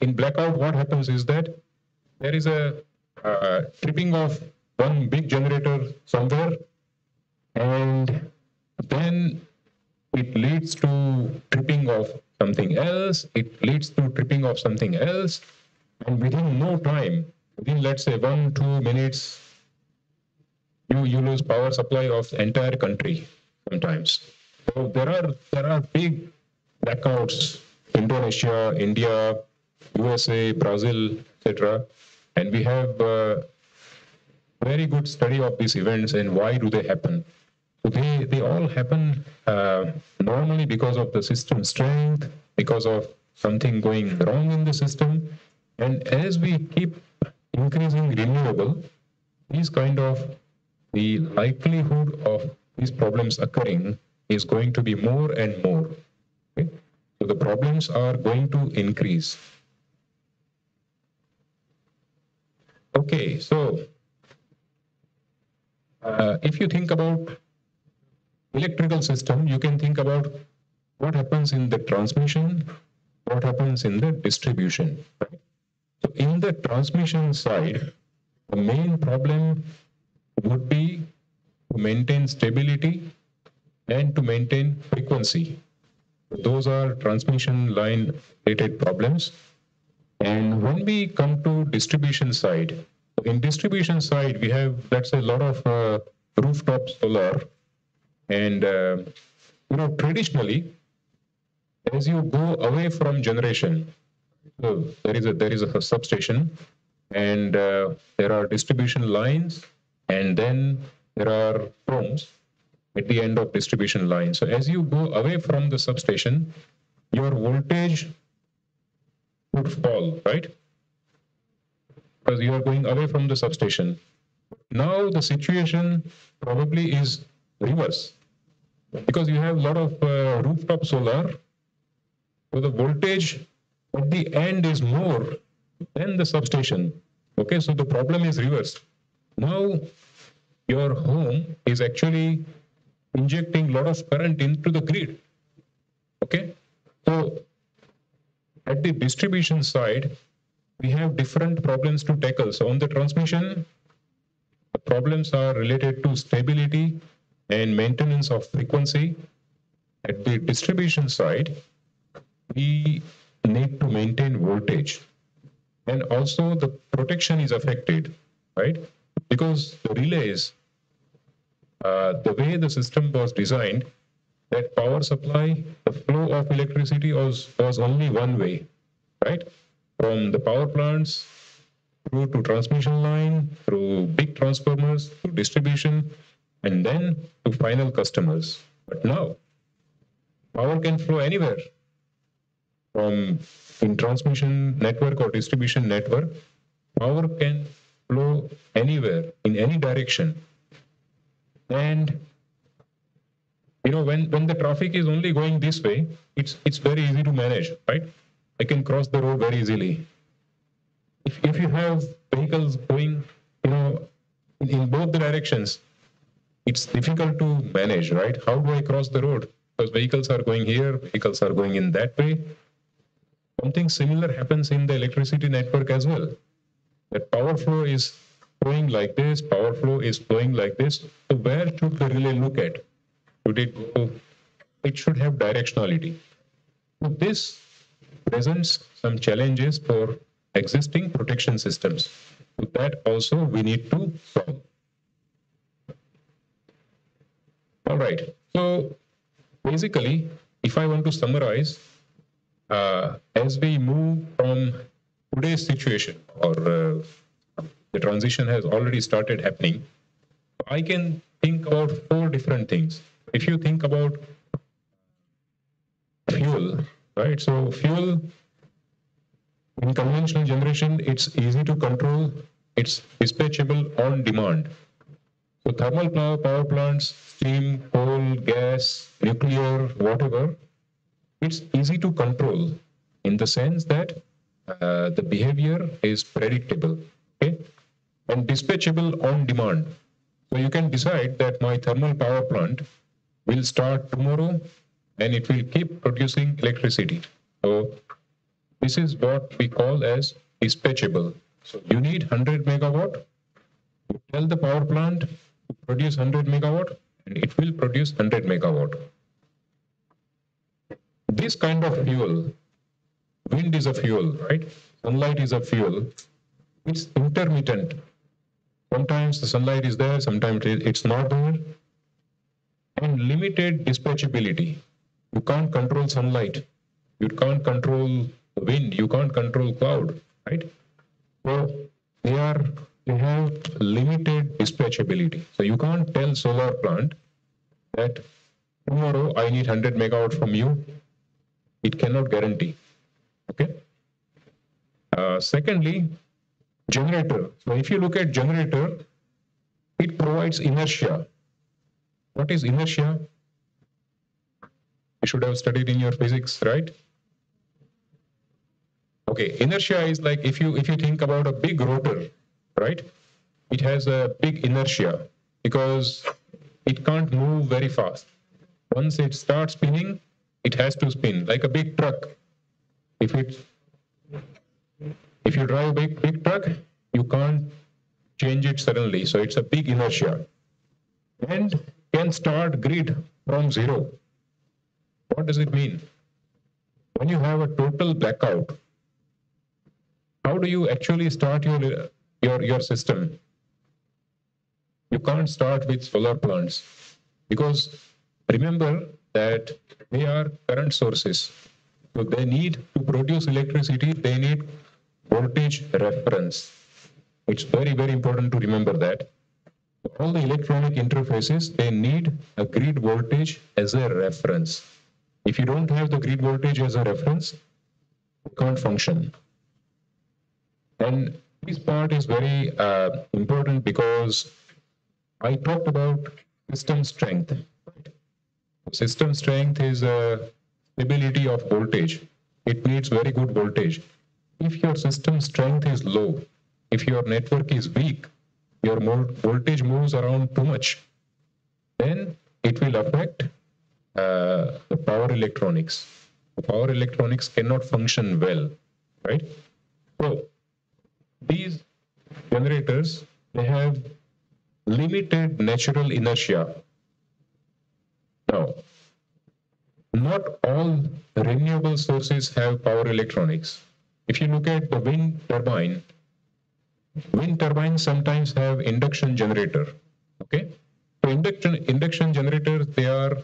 in blackout, what happens is that there is a tripping of one big generator somewhere, and then it leads to tripping of something else, it leads to tripping of something else, and within no time, within let's say 1-2 minutes, you lose power supply of the entire country sometimes. So there are big blackouts, Indonesia, India, USA, Brazil, etc. And we have a very good study of these events and why do they happen. So they all happen normally because of the system strength, because of something going wrong in the system. And as we keep increasing renewable, the likelihood of these problems occurring is going to be more and more. Okay? So the problems are going to increase. Okay, so if you think about electrical system, you can think about what happens in the transmission, what happens in the distribution. Right? So in the transmission side, the main problem would be to maintain stability and to maintain frequency. Those are transmission line related problems. And when we come to distribution side, in distribution side, we have, let's say, a lot of rooftop solar. And, traditionally, as you go away from generation, so there is a substation, and there are distribution lines, and then there are homes at the end of distribution line. So as you go away from the substation, your voltage would fall, right? Because you are going away from the substation. Now the situation probably is reverse, because you have a lot of rooftop solar, so the voltage at the end is more than the substation. Okay, so the problem is reversed. Now your home is actually injecting a lot of current into the grid. Okay, so At the distribution side, we have different problems to tackle. So on the transmission, the problems are related to stability and maintenance of frequency. At the distribution side, we need to maintain voltage. And also the protection is affected, right? Because the relays, the way the system was designed, that power supply, the flow of electricity was only one way, right? From the power plants through to transmission line, through big transformers, to distribution, and then to final customers. But now, power can flow anywhere from in transmission network or distribution network. Power can flow anywhere in any direction. And when the traffic is only going this way, it's very easy to manage, right? I can cross the road very easily. If you have vehicles going, in both the directions, it's difficult to manage, right? How do I cross the road? Because vehicles are going here, vehicles are going in that way. Something similar happens in the electricity network as well. That power flow is flowing like this, power flow is flowing like this. So where should the relay look at? Should it go? It should have directionality. So this presents some challenges for existing protection systems. So that also we need to solve. All right. So basically, if I want to summarize, as we move from today's situation, or the transition has already started happening, I can think about 4 different things. If you think about fuel, right? So fuel in conventional generation, it's easy to control. It's dispatchable on demand. So thermal power plants, steam, coal, gas, nuclear, whatever, it's easy to control in the sense that the behavior is predictable, okay? And dispatchable on demand. So you can decide that my thermal power plant will start tomorrow and it will keep producing electricity. So this is what we call as dispatchable. So you need 100 megawatt. You tell the power plant to produce 100 megawatt and it will produce 100 megawatt. This kind of fuel, wind is a fuel, right? Sunlight is a fuel. It's intermittent. Sometimes the sunlight is there, sometimes it's not there. And limited dispatchability. You can't control sunlight. You can't control wind. You can't control cloud, right? So they have limited dispatchability. So you can't tell solar plant that tomorrow I need 100 megawatt from you. It cannot guarantee. Okay. Secondly, generator. So if you look at generator, it provides inertia. What is inertia? You should have studied in your physics, right? Okay, inertia is like if you think about a big rotor, right? It has a big inertia because it can't move very fast. Once it starts spinning, it has to spin like a big truck. If you drive a big truck, you can't change it suddenly. So it's a big inertia and can start grid from zero. What does it mean? When you have a total blackout, how do you actually start your system? You can't start with solar plants because remember that they are current sources. So they need to produce electricity, they need voltage reference. It's very, very important to remember that. All the electronic interfaces, they need a grid voltage as a reference. If you don't have the grid voltage as a reference, it can't function. And this part is very important because I talked about system strength. System strength is a stability of voltage. It needs very good voltage. If your system strength is low, if your network is weak, your voltage moves around too much, then it will affect the power electronics. power electronics cannot function well, right? So these generators, they have limited natural inertia. Now, not all renewable sources have power electronics. If you look at the wind turbines sometimes have induction generator. Okay, so induction generators, they are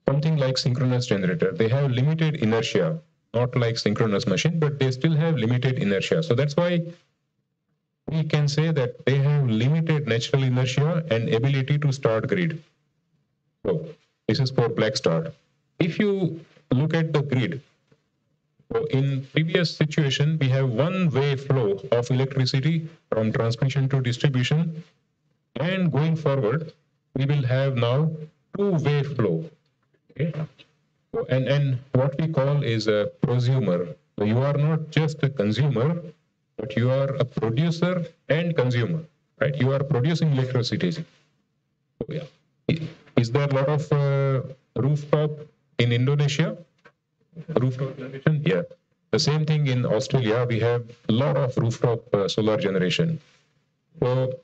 something like synchronous generator. They have limited inertia, not like synchronous machine, but they still have limited inertia. So that's why we can say that they have limited natural inertia and ability to start grid. So this is for black start. If you look at the grid, so in previous situation, we have one-way flow of electricity from transmission to distribution, and going forward, we will have now two-way flow. Okay? So, and what we call is a prosumer. So you are not just a consumer, but you are a producer and consumer, right? You are producing electricity. So, yeah. Is there a lot of rooftop in Indonesia? Rooftop generation? Yeah. The same thing in Australia, we have a lot of rooftop solar generation. So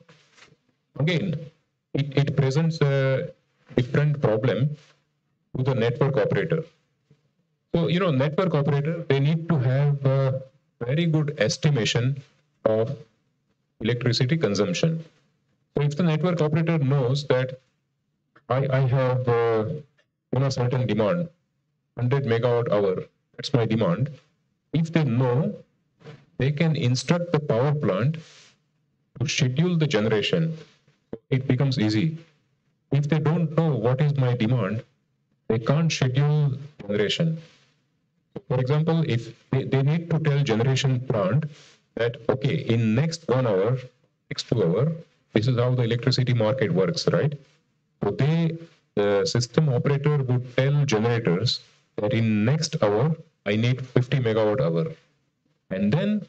again, it presents a different problem to the network operator. So, network operator, they need to have a very good estimation of electricity consumption. So if the network operator knows that I have certain demand, 100 megawatt hour, that's my demand. If they know, they can instruct the power plant to schedule the generation. It becomes easy. If they don't know what is my demand, they can't schedule generation. For example, if they need to tell generation plant that, okay, in next 1 hour, next 2 hour, this is how the electricity market works, right? So the system operator would tell generators that in next hour, I need 50 megawatt hour. And then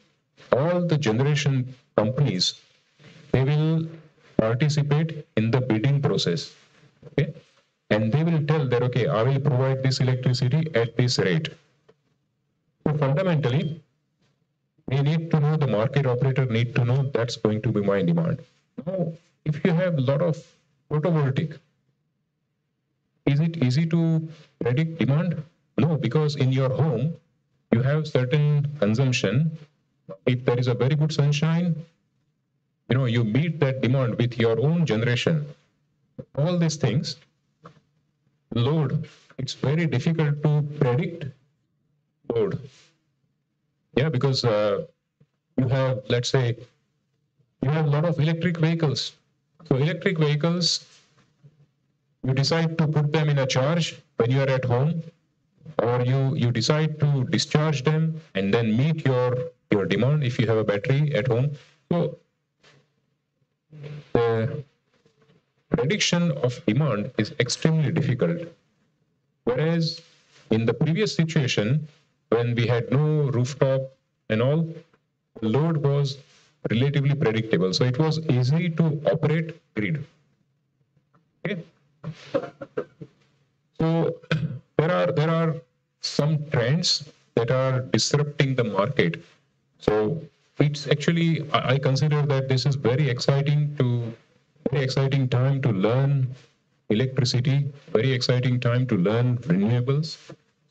all the generation companies, they will participate in the bidding process. Okay? And they will tell that, okay, I will provide this electricity at this rate. So fundamentally, they need to know, the market operator need to know that's going to be my demand. Now, if you have a lot of photovoltaic, is it easy to predict demand? No, because in your home, you have certain consumption. If there is a very good sunshine, you meet that demand with your own generation. All these things, load, it's very difficult to predict load. Yeah, because you have, let's say, you have a lot of electric vehicles. So electric vehicles, you decide to put them in a charge when you are at home, or you decide to discharge them and then meet your demand if you have a battery at home. So the prediction of demand is extremely difficult. Whereas in the previous situation, when we had no rooftop and all, load was relatively predictable. So it was easy to operate grid. Okay. So there are some trends that are disrupting the market. So it's actually, I consider that this is very exciting time to learn electricity, very exciting time to learn renewables.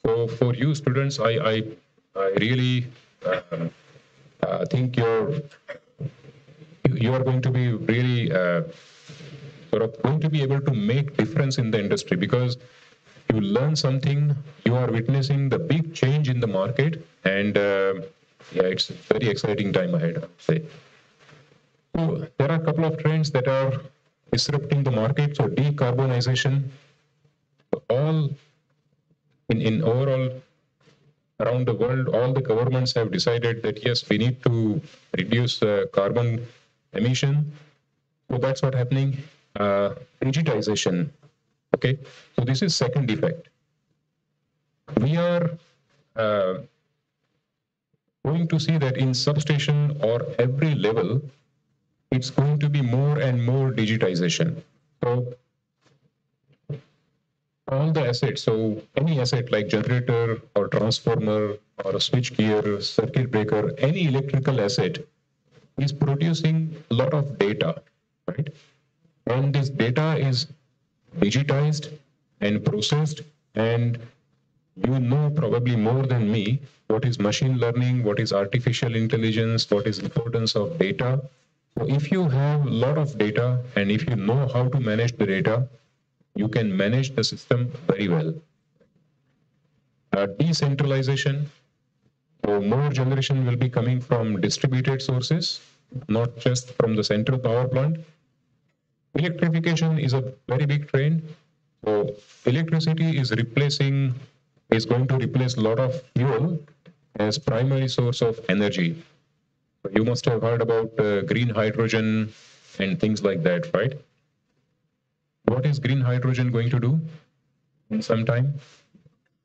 So for you students, I really think you are going to be really sort of going to be able to make difference in the industry, because you learn something, you are witnessing the big change in the market, and it's a very exciting time ahead, I would say. So there are a couple of trends that are disrupting the market. So decarbonization, all in overall around the world, all the governments have decided that yes, we need to reduce carbon emission. So that's what's happening. Digitization. Okay, so this is second effect. We are going to see that in substation or every level, it's going to be more and more digitization. So all the assets. So any asset like generator or transformer or a switch gear, circuit breaker, any electrical asset is producing a lot of data, right? And this data is digitized and processed, and you know probably more than me what is machine learning, what is artificial intelligence, what is importance of data. So if you have a lot of data and if you know how to manage the data, you can manage the system very well. Decentralization, so more generation will be coming from distributed sources, not just from the central power plant. Electrification is a very big trend. So electricity is going to replace a lot of fuel as primary source of energy. You must have heard about green hydrogen and things like that, right? What is green hydrogen going to do in some time?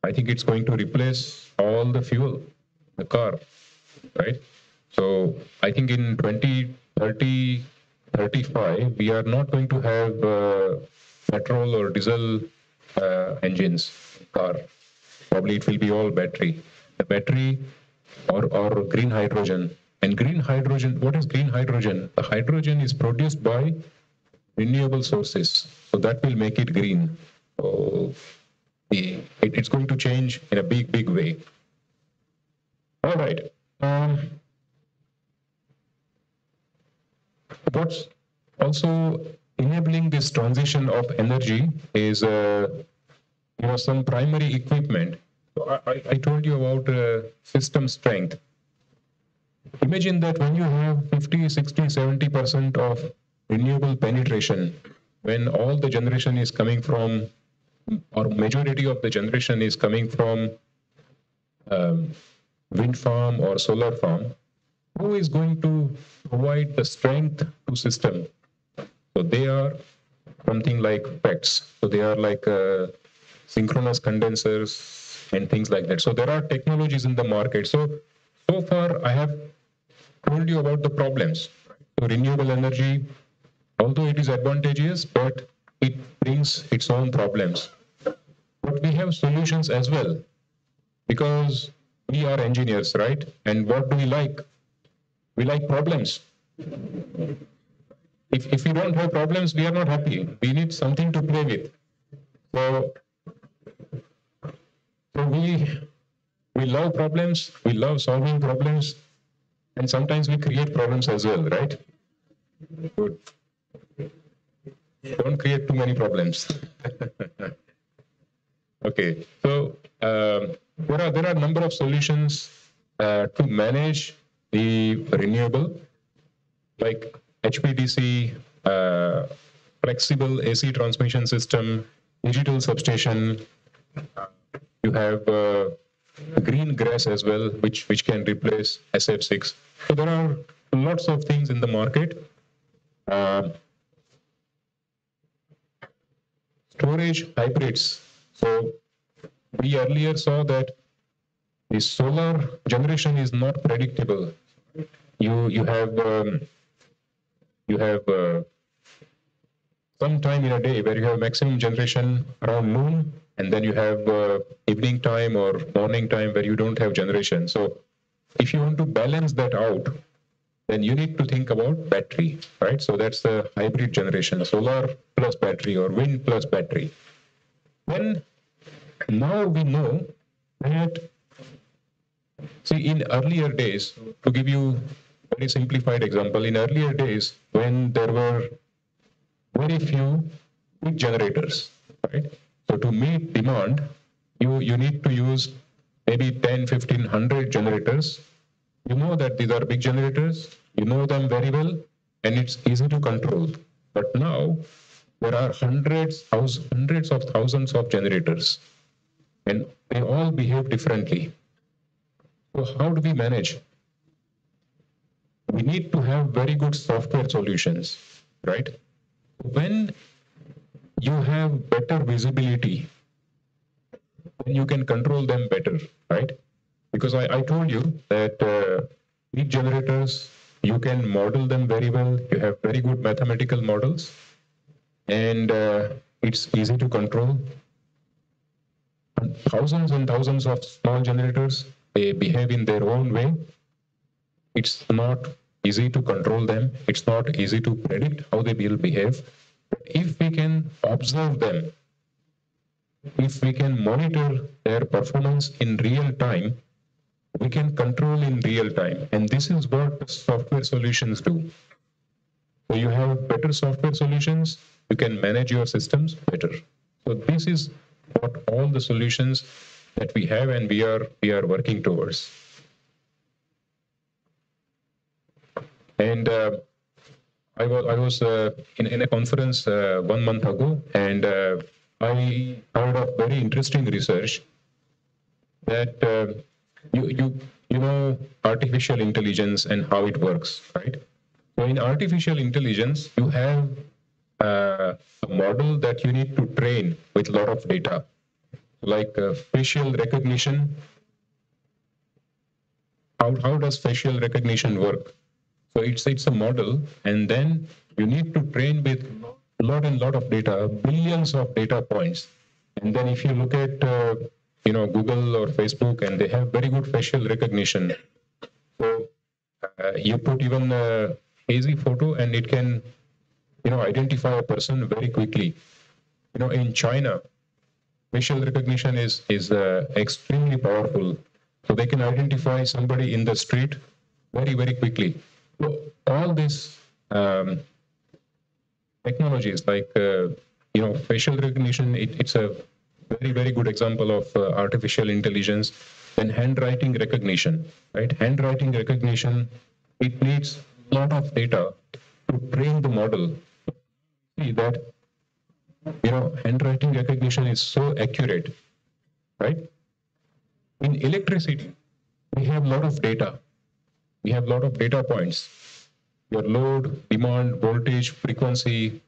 I think it's going to replace all the fuel, the car, right? So I think in 2030, 35, we are not going to have petrol or diesel engines car. Probably it will be all battery. The battery or green hydrogen. And green hydrogen, what is green hydrogen? The hydrogen is produced by renewable sources. So that will make it green. So it's going to change in a big, big way. All right. What's also enabling this transition of energy is some primary equipment. So I told you about system strength. Imagine that when you have 50, 60, 70% of renewable penetration, when all the generation is coming from, or majority of the generation is coming from wind farm or solar farm, who is going to provide the strength to system? So they are something like PETs. So they are like synchronous condensers and things like that. So there are technologies in the market. So far I have told you about the problems. So renewable energy, although it is advantageous, but it brings its own problems. But we have solutions as well, because we are engineers, right? And what do we like? We like problems. If we don't have problems, we are not happy. We need something to play with. So we love problems, we love solving problems, and sometimes we create problems as well, right? Good. Don't create too many problems. Okay, so there are a number of solutions to manage the renewable, like HPDC, flexible AC transmission system, digital substation. You have green grass as well, which can replace SF6. So there are lots of things in the market. Storage hybrids. So we earlier saw that the solar generation is not predictable. You have some time in a day where you have maximum generation around noon, and then you have evening time or morning time where you don't have generation. So if you want to balance that out, then you need to think about battery, right? So that's the hybrid generation, solar plus battery or wind plus battery. Then now we know that, see, in earlier days, to give you a very simplified example, in earlier days when there were very few big generators, right? So to meet demand, you need to use maybe 10, 15, 100 generators. You know that these are big generators, you know them very well, and it's easy to control. But now there are hundreds of thousands of generators, and they all behave differently. So how do we manage? We need to have very good software solutions, right? When you have better visibility, then you can control them better, right? Because I told you that big generators, you can model them very well. You have very good mathematical models, and it's easy to control. thousands and thousands of small generators. They behave in their own way. It's not easy to control them. It's not easy to predict how they will behave. But if we can observe them, if we can monitor their performance in real time, we can control in real time. And this is what software solutions do. So you have better software solutions, you can manage your systems better. So this is what all the solutions that we have and we are working towards. And I was in a conference 1 month ago, and I heard of very interesting research that you know artificial intelligence and how it works, right? So in artificial intelligence, you have a model that you need to train with a lot of data, like facial recognition. How does facial recognition work? So it's a model, and then you need to train with a lot of data, billions of data points. And then if you look at Google or Facebook, and they have very good facial recognition. So you put even a hazy photo, and it can identify a person very quickly. In China, facial recognition is extremely powerful. So they can identify somebody in the street very, very quickly. So all these technologies like facial recognition, it's a very, very good example of artificial intelligence. Then handwriting recognition, right? Handwriting recognition, it needs a lot of data to train the model. See that handwriting recognition is so accurate, right? In electricity, we have a lot of data. We have a lot of data points. Your load, demand, voltage, frequency,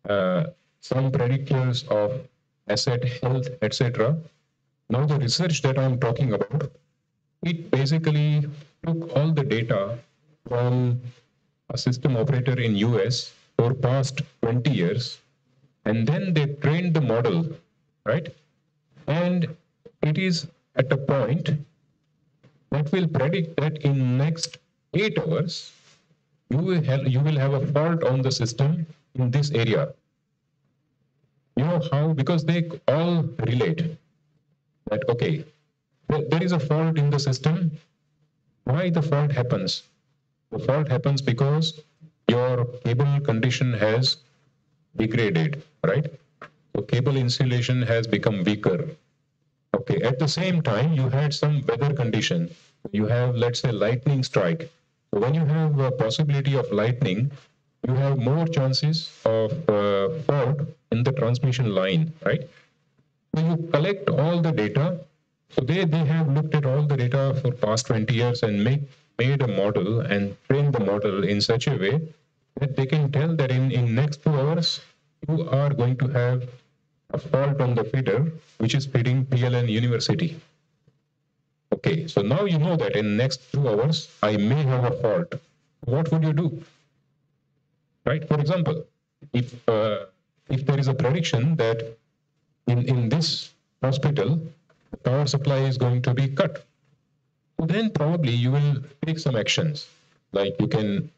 some predictors of asset health, etc. Now the research that I'm talking about, it basically took all the data from a system operator in US for past 20 years, and then they trained the model, right? And it is at a point that will predict that in next 8 hours, you will have a fault on the system in this area. You know how? Because they all relate that, okay, there is a fault in the system. Why the fault happens? The fault happens because your cable condition has degraded, right? So cable insulation has become weaker. Okay, at the same time, you had some weather condition. You have, let's say, lightning strike. So when you have a possibility of lightning, you have more chances of fault in the transmission line, right? So you collect all the data. So they have looked at all the data for past 20 years and made a model and trained the model in such a way that they can tell that in next 2 hours, you are going to have a fault on the feeder, which is feeding PLN University. Okay, so now you know that in next 2 hours, I may have a fault. What would you do? Right? For example, if there is a prediction that in this hospital, the power supply is going to be cut, then probably you will take some actions. Like you can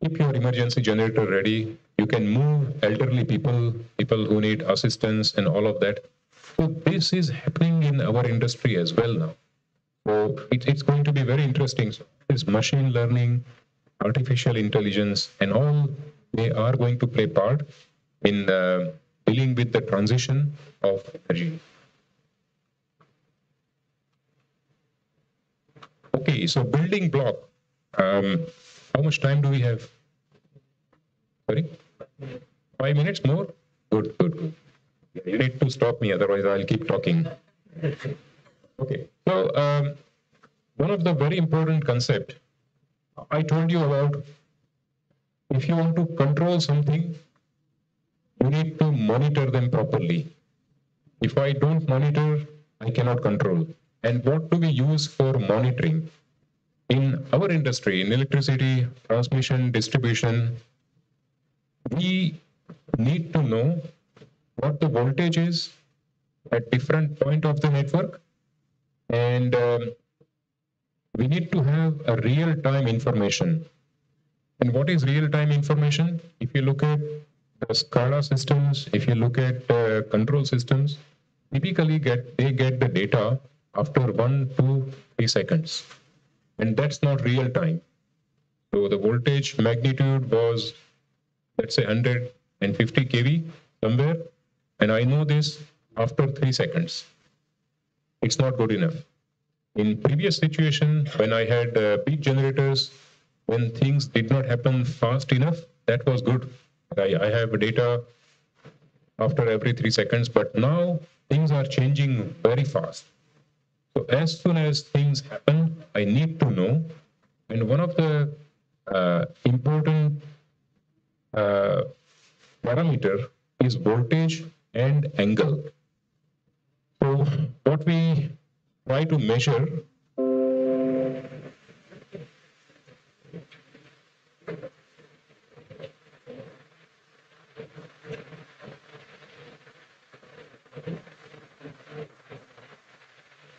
keep your emergency generator ready. You can move elderly people who need assistance and all of that. So this is happening in our industry as well now. So it's going to be very interesting. So this machine learning, artificial intelligence, and all, they are going to play part in dealing with the transition of energy. Okay, so building block. How much time do we have? Sorry? 5 minutes more? Good. You need to stop me, otherwise I'll keep talking. Okay, so one of the very important concept I told you about, if you want to control something, you need to monitor them properly. If I don't monitor, I cannot control. And what do we use for monitoring? In our industry, in electricity, transmission, distribution, we need to know what the voltage is, at different point of the network, and we need to have a real-time information. And what is real-time information? If you look at the SCADA systems, if you look at control systems, typically they get the data after 1 to 3 seconds, and that's not real time. So the voltage magnitude was, let's say, 150 kV somewhere, and I know this after 3 seconds. It's not good enough. In previous situation, when I had big generators, when things did not happen fast enough, that was good. I have data after every 3 seconds, but now things are changing very fast. So as soon as things happen, I need to know. And one of the important parameter is voltage and angle. So what we try to measure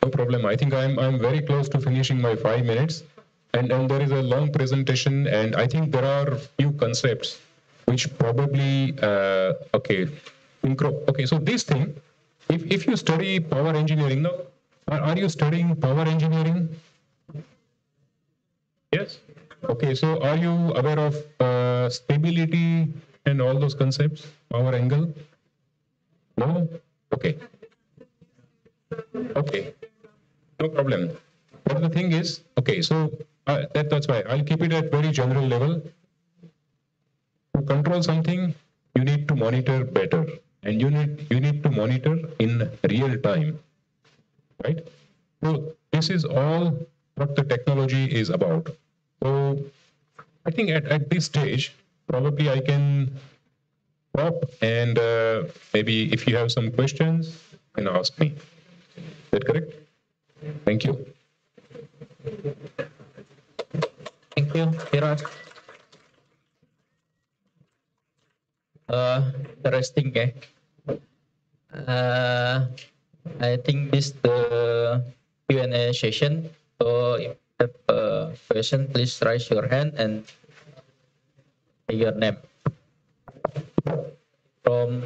no problem. I think I'm very close to finishing my 5 minutes, and there is a long presentation, and I think there are few concepts which probably okay. So this thing, if you study power engineering now, are you studying power engineering? Yes. Okay. So are you aware of stability and all those concepts? Power angle? No. Okay. Okay. No problem. But the thing is, okay, so that's why I'll keep it at very general level. To control something, you need to monitor better, and you need to monitor in real time, right? So this is all what the technology is about. So I think at this stage, probably I can stop, and maybe if you have some questions, you can ask me. Is that correct? Thank you. Thank you, Siraj. Interesting, eh? I think this the Q&A session. So if you have a question, please raise your hand and say your name. From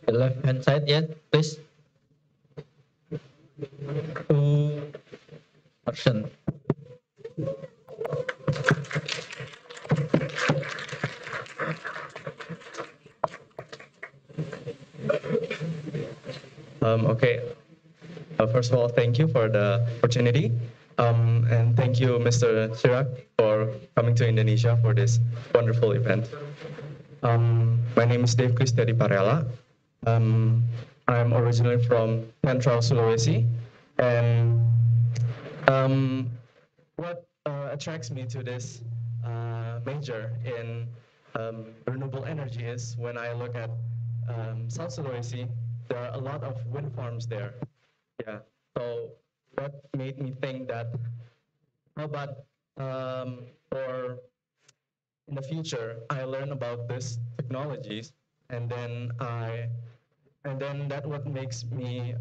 the left hand side, yeah, please. Two person. Okay. First of all, thank you for the opportunity. And thank you, Mr. Chirac, for coming to Indonesia for this wonderful event. My name is Dave Kristeri Parela. I'm originally from Central Sulawesi. And what attracts me to this major in renewable energy is when I look at South Sulawesi, there are a lot of wind farms there. Yeah. So that made me think that how about for in the future I learn about these technologies, and then that what makes me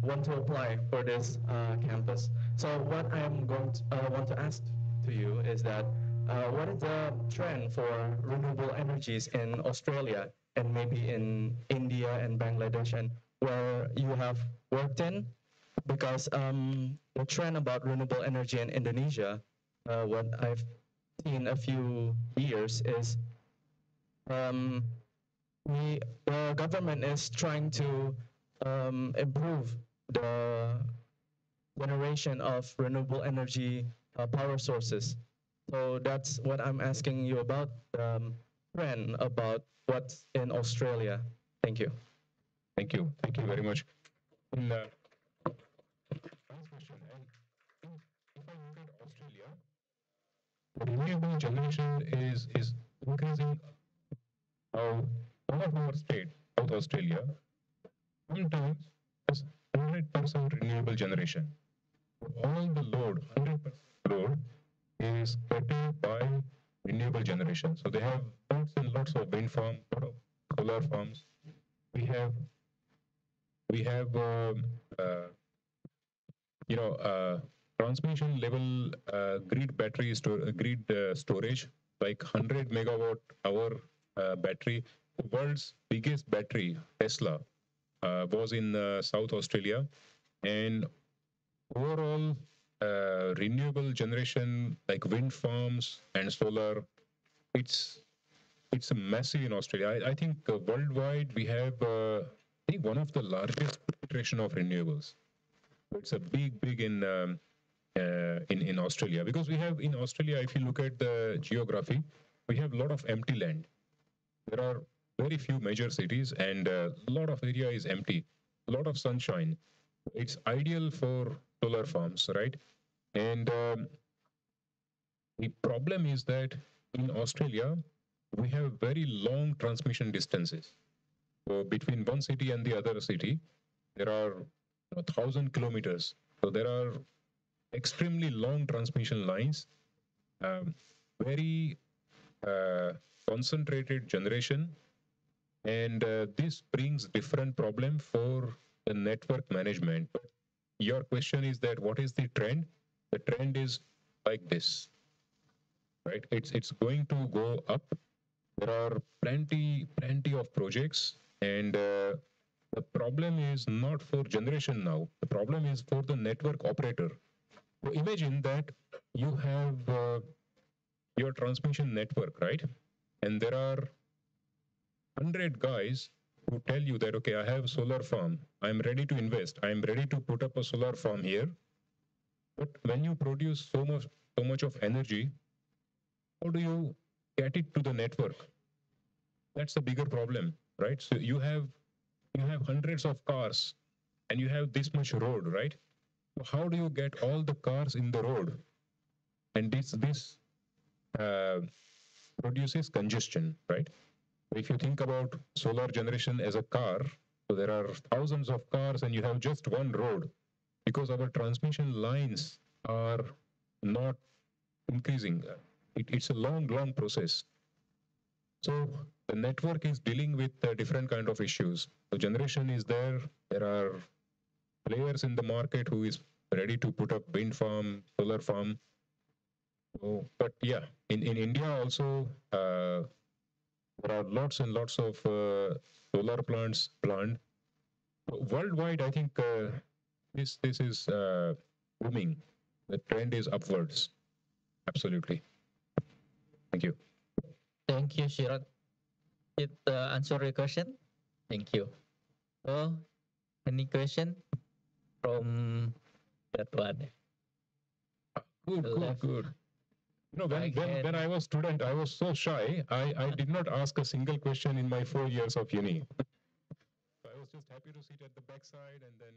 want to apply for this campus. So what I'm going to want to ask to you is that what is the trend for renewable energies in Australia and maybe in India and Bangladesh, and where you have worked in? Because the trend about renewable energy in Indonesia, what I've seen a few years is the government is trying to improve the generation of renewable energy power sources. So that's what I'm asking you about, trend about what's in Australia. Thank you. Thank you. Thank you very much. In, nice question. And if I look at Australia, the renewable generation is increasing. Now, one of our state, South Australia, sometimes has 100% renewable generation. All the load, 100% load, is getting by renewable generation. So they have lots and lots of wind farms, lot of solar farms. We we have transmission level grid storage, like 100 megawatt hour battery. The world's biggest battery, Tesla, was in South Australia, and overall renewable generation like wind farms and solar, it's massive in Australia. I think worldwide we have I think one of the largest penetration of renewables. It's a big in Australia, because we have in Australia, if you look at the geography, we have a lot of empty land. There are very few major cities, and a lot of area is empty, a lot of sunshine. It's ideal for solar farms, right? And the problem is that in Australia, we have very long transmission distances. So between one city and the other city, there are 1,000 kilometers. So there are extremely long transmission lines, very concentrated generation, and this brings different problem for the network management. But your question is that what is the trend? The trend is like this, right? It's going to go up. There are plenty of projects, and the problem is not for generation now. The problem is for the network operator. So imagine that you have your transmission network, right? And there are 100 guys who tell you that, okay, I have a solar farm. I'm ready to invest. I'm ready to put up a solar farm here. But when you produce so much of energy, how do you get it to the network? That's the bigger problem, right? So you have hundreds of cars, and you have this much road, right? So how do you get all the cars in the road? And this produces congestion, right? If you think about solar generation as a car, so there are thousands of cars, and you have just one road, because our transmission lines are not increasing. It's a long process. So the network is dealing with different kind of issues. The generation is there. There are players in the market who is ready to put up wind farm, solar farm. So, but yeah, in India also, there are lots and lots of solar plants planned. Worldwide, I think this is booming. The trend is upwards. Absolutely. Thank you. Thank you, Shirat. It answer your question. Thank you. So, any question from that one? Good. When I was student, I was so shy. I did not ask a single question in my 4 years of uni. I was just happy to sit at the backside and then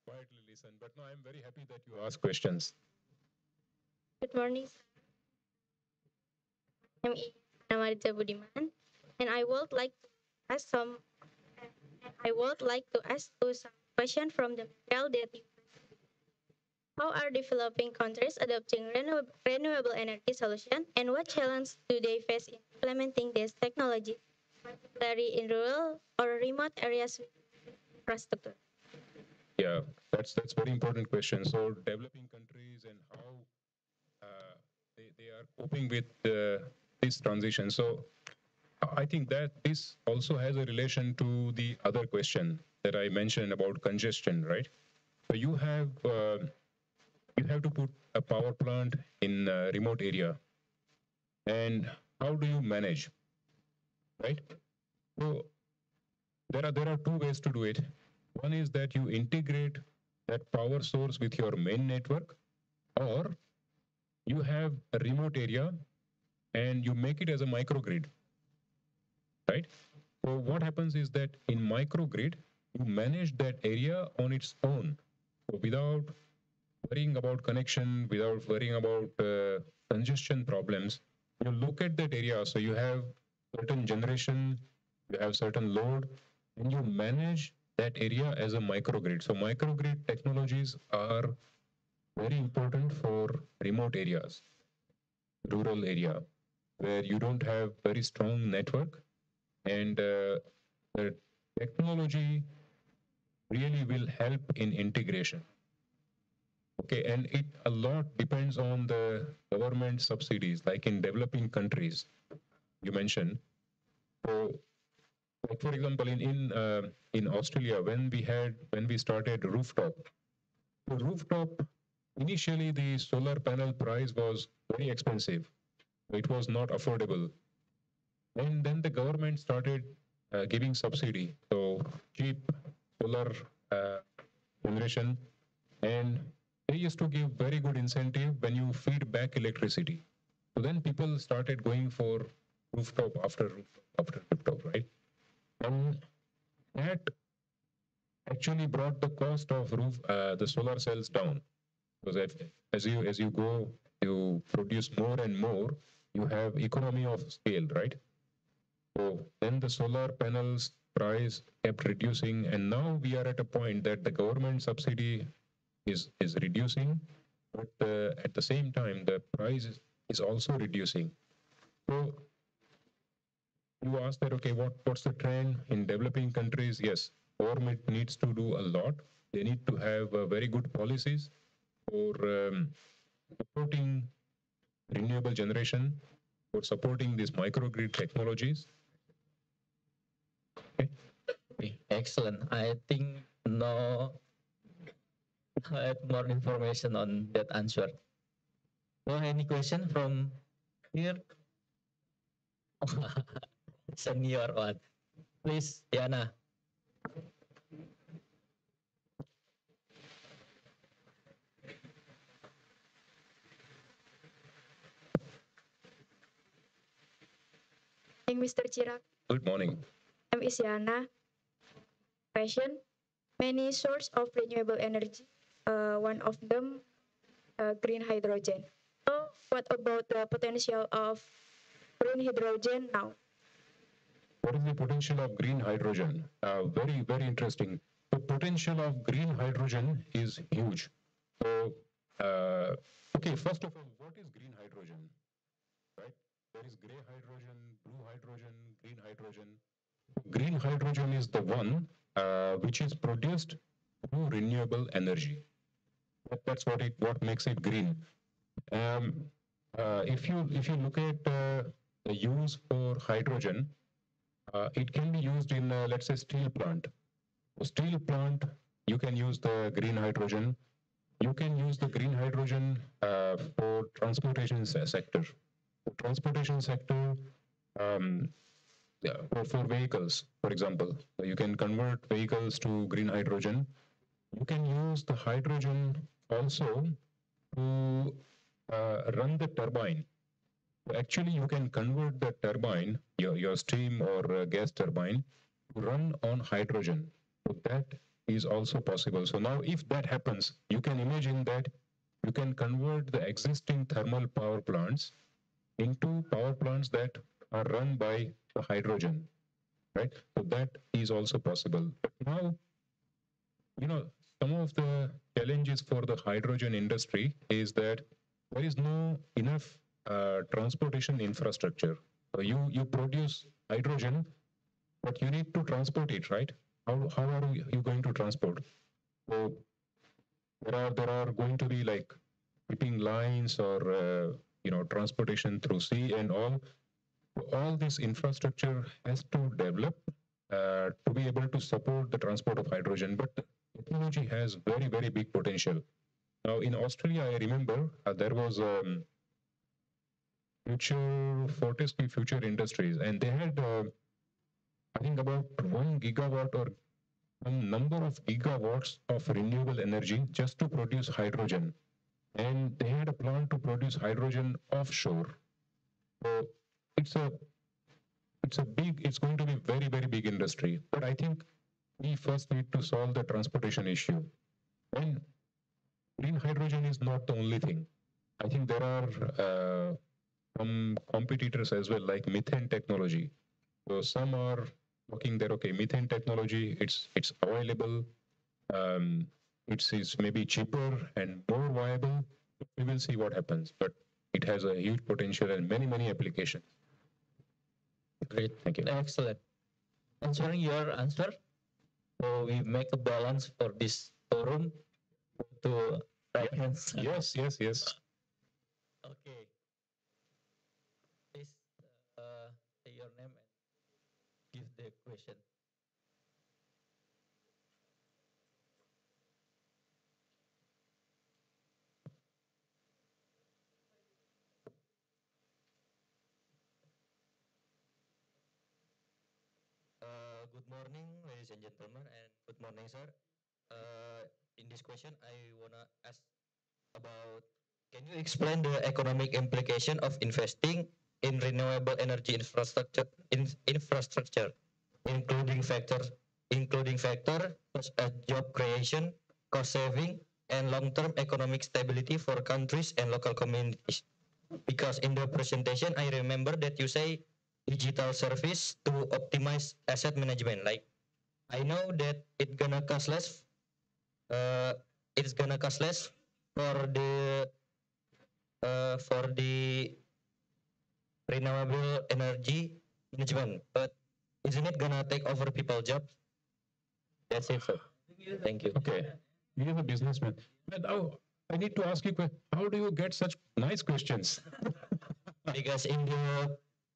quietly listen. But now I'm very happy that you ask questions. Good morning. I'm Amarita Budiman, and I would like to ask some questions from the material that you. How are developing countries adopting renewable energy solutions, and what challenges do they face in implementing this technology, particularly in rural or remote areas with infrastructure? Yeah, that's very important question. So developing countries and how they are coping with this transition. So I think that this also has a relation to the other question that I mentioned about congestion, right? So you have to put a power plant in a remote area, and how do you manage, right? So there are two ways to do it. One is that you integrate that power source with your main network, or you have a remote area and you make it as a microgrid, right? So what happens is that in microgrid, you manage that area on its own, so without worrying about connection, without worrying about congestion problems. You look at that area, so you have certain generation, you have certain load, and you manage that area as a microgrid. So microgrid technologies are very important for remote areas, rural area, where you don't have very strong network, and the technology really will help in integration. Okay, and it a lot depends on the government subsidies, like in developing countries, you mentioned. So, like for example, in Australia, when we started rooftop, the rooftop initially the solar panel price was very expensive. It was not affordable, and then the government started giving subsidy, so cheap solar uh, generation, and they used to give very good incentive when you feed back electricity. So then people started going for rooftop after rooftop, right? And that actually brought the cost of the solar cells down, because as you go, you produce more and more, you have economy of scale, right? So then the solar panels price kept reducing, and now we are at a point that the government subsidy is reducing, but at the same time the price is also reducing. So you ask that, okay, what's the trend in developing countries? Yes, government needs to do a lot. They need to have very good policies for supporting renewable generation, for supporting these microgrid technologies. Okay, excellent. I think no, I have more information on that answer. So any question from here? Senior one. Please, Yana. Thank Mr. Chirag. Good morning. I'm Isyana. Question. Many sources of renewable energy. One of them, green hydrogen. So, what about the potential of green hydrogen now? What is the potential of green hydrogen? Very, very interesting. The potential of green hydrogen is huge. So, okay, first of all, what is green hydrogen? Right? There is gray hydrogen, blue hydrogen, green hydrogen. Green hydrogen is the one which is produced through renewable energy. That's what makes it green. If you look at the use for hydrogen, it can be used in, let's say, steel plant. A steel plant, you can use the green hydrogen. You can use the green hydrogen for transportation sector. The transportation sector, for vehicles, for example, you can convert vehicles to green hydrogen. You can use the hydrogen also to run the turbine. Actually, you can convert the turbine, your steam or gas turbine, to run on hydrogen. So that is also possible. So now if that happens, you can imagine that you can convert the existing thermal power plants into power plants that are run by the hydrogen, right? So that is also possible. But now, some of the challenges for the hydrogen industry is that there is no enough transportation infrastructure. So you produce hydrogen, but you need to transport it, right? How are you going to transport? So there are going to be like shipping lines or transportation through sea and all. All this infrastructure has to develop to be able to support the transport of hydrogen. But technology has very, very big potential. Now, in Australia, I remember there was Fortescue Future Industries, and they had, I think, about 1 gigawatt or some number of gigawatts of renewable energy just to produce hydrogen. And they had a plan to produce hydrogen offshore. So it's going to be very, very big industry. But I think we first need to solve the transportation issue. And green hydrogen is not the only thing. I think there are some competitors as well, like methane technology. So some are talking that, okay, methane technology, it's available, it's maybe cheaper and more viable. We will see what happens, but it has a huge potential and many, many applications. Great, thank you. Excellent. Answering your answer, So we make a balance for this forum to right hand side. Yes, yes, yes. Okay. Please say your name and give the question. Good morning, ladies and gentlemen, and good morning, sir. In this question, I wanna ask about, can you explain the economic implication of investing in renewable energy infrastructure, including factor such as job creation, cost saving, and long-term economic stability for countries and local communities? Because in the presentation, I remember that you say digital service to optimize asset management. Like, I know that uh, it's gonna cost less for the renewable energy management, but isn't it gonna take over people jobs? That's it, sir. Thank you. Okay. You are a businessman. But now I need to ask you, how do you get such nice questions? Because in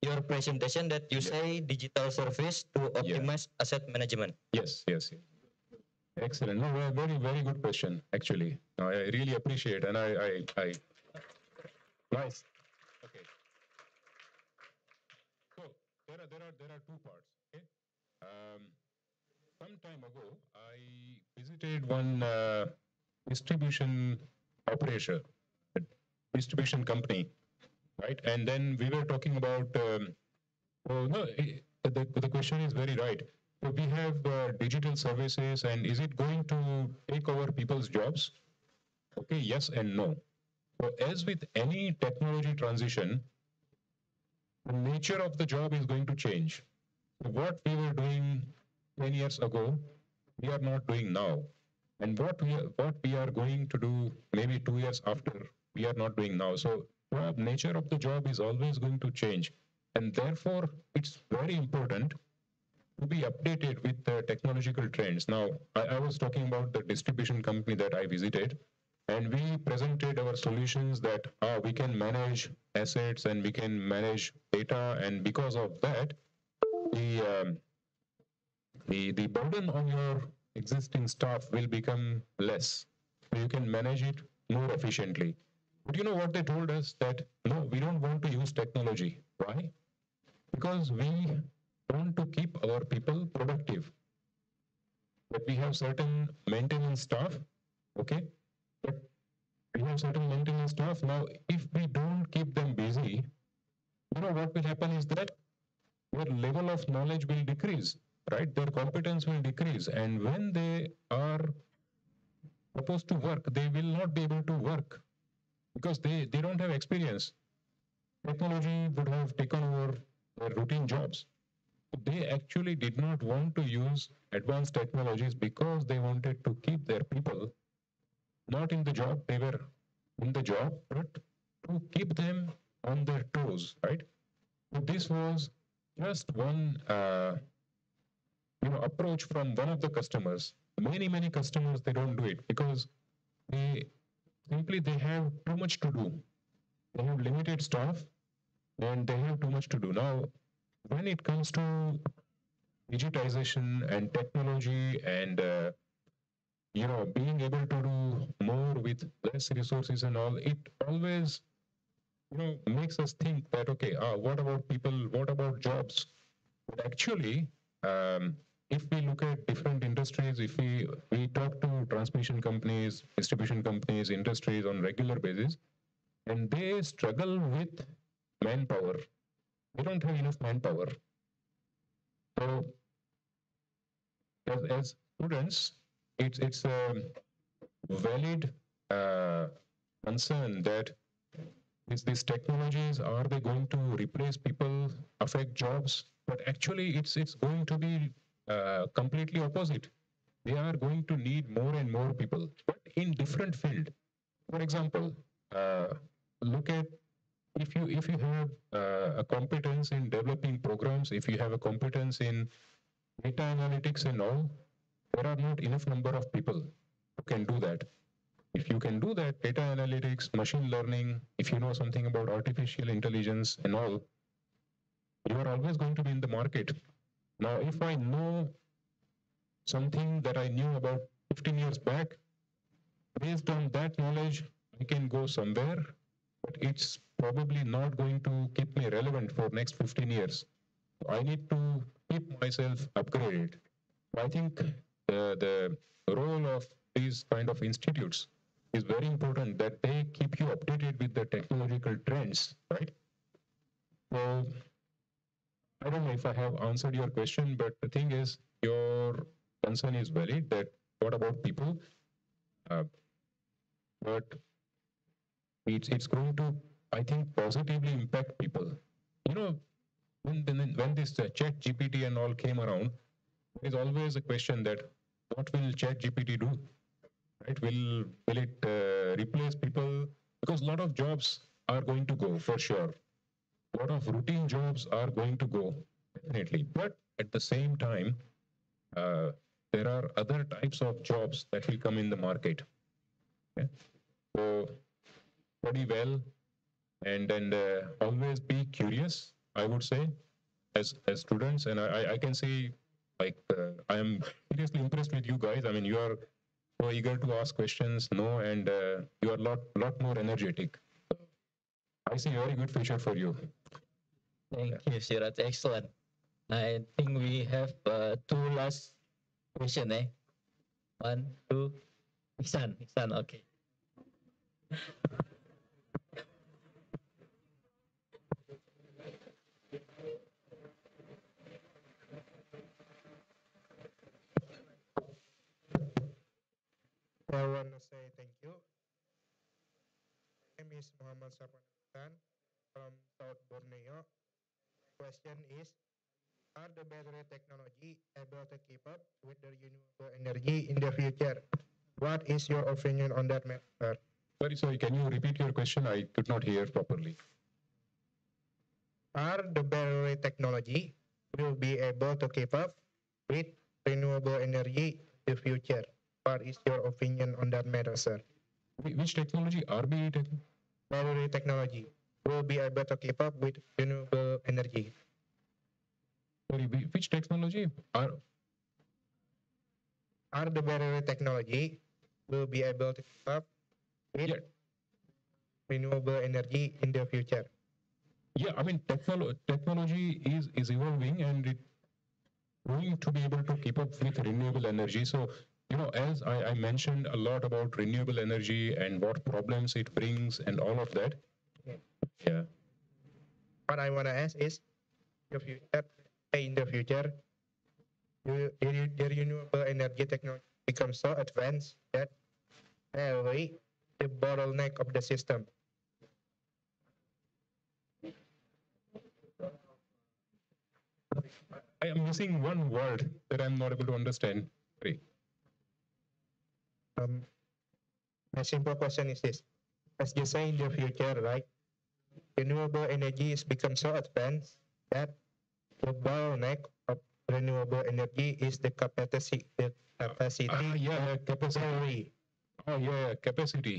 your presentation that you say digital service to optimize asset management. Yes, yes. Excellent. No, very, very good question, actually. No, I really appreciate, and I nice. Okay. So there are two parts. Okay. Some time ago, I visited one distribution operator, a distribution company, right? And then we were talking about. Oh no, the question is very right. So we have digital services, and is it going to take over people's jobs? Okay, yes and no. So as with any technology transition, the nature of the job is going to change. What we were doing 10 years ago, we are not doing now. And what we are going to do maybe 2 years after, we are not doing now. So the nature of the job is always going to change. And therefore, it's very important to be updated with the technological trends. Now, I was talking about the distribution company that I visited, and we presented our solutions that we can manage assets and we can manage data, and because of that, the the burden on your existing staff will become less. So you can manage it more efficiently. But you know what they told us? That no, we don't want to use technology. Why? Because we want to keep our people productive. But we have certain maintenance staff, okay? But we have certain maintenance staff. Now, if we don't keep them busy, you know what will happen is that their level of knowledge will decrease, right? Their competence will decrease. And when they are supposed to work, they will not be able to work because they don't have experience. Technology would have taken over their routine jobs. They actually did not want to use advanced technologies because they wanted to keep their people not in the job, they were in the job, but to keep them on their toes, right? So this was just one approach from one of the customers. Many customers, they don't do it because they have too much to do. They have limited staff and they have too much to do. Now, when it comes to digitization and technology and being able to do more with less resources and all, it always makes us think that okay, what about people? What about jobs? But actually, if we look at different industries, if we talk to transmission companies, distribution companies, industries on regular basis, and they struggle with manpower. They don't have enough manpower. So as students, it's a valid concern that these technologies, are they going to replace people, affect jobs? But actually, it's going to be completely opposite. They are going to need more and more people, but in different field. For example, look at if you have a competence in developing programs, if you have a competence in data analytics and all, there are not enough number of people who can do that. If you can do that, data analytics, machine learning, if you know something about artificial intelligence and all, you are always going to be in the market. Now, if I know something that I knew about 15 years back, based on that knowledge, I can go somewhere, but it's probably not going to keep me relevant for next 15 years. I need to keep myself upgraded. I think the role of these kind of institutes is very important, that they keep you updated with the technological trends, right? So I don't know if I have answered your question, but the thing is, your concern is valid, that what about people? Uh, but it's going to, I think, positively impact people. You know, when this Chat GPT and all came around, there is always a question that what will Chat GPT do? Right? Will it replace people? Because a lot of jobs are going to go for sure. A lot of routine jobs are going to go definitely. But at the same time, there are other types of jobs that will come in the market. Okay? So study well, and always be curious, I would say, as students. And I can say, like, I am seriously impressed with you guys. I mean, you are so eager to ask questions, no, and you are lot more energetic. I see a very good future for you. Thank you, Siraj. Excellent. I think we have two last question, eh? One, two. Iksan, okay. I want to say thank you. My name is Muhammad Sapan from South Borneo. Question is, are the battery technology able to keep up with the renewable energy in the future? What is your opinion on that matter? Sorry, can you repeat your question? I could not hear properly. Are the battery technology will be able to keep up with renewable energy in the future? What is your opinion on that matter, sir? Which technology? RBE technology? Battery technology will be able to keep up with renewable energy. Sorry, which technology? Are the battery technology will be able to keep up with renewable energy in the future? Yeah, I mean, technology is evolving, and it going to be able to keep up with renewable energy. So, you know, as I mentioned a lot about renewable energy and what problems it brings and all of that. Yeah. What I want to ask is, in the future, the renewable energy technology becomes so advanced that really the bottleneck of the system. I am missing one word that I'm not able to understand. Sorry. My simple question is this: as you say, in the future, right, renewable energy is become so advanced that the bottleneck of renewable energy is the capacity. Capacity. Oh, yeah, capacity.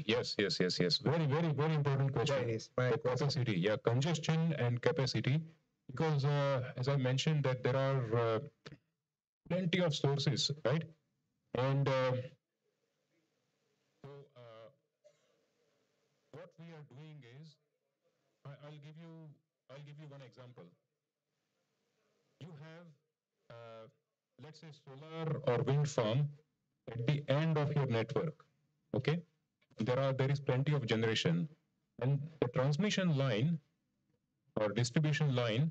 Yes. Very important question. That is my capacity. Yeah, congestion and capacity. Because as I mentioned, that there are plenty of sources, right? And so what we are doing is, I'll give you one example. You have, let's say, solar or wind farm at the end of your network. Okay, there is plenty of generation, and the transmission line or distribution line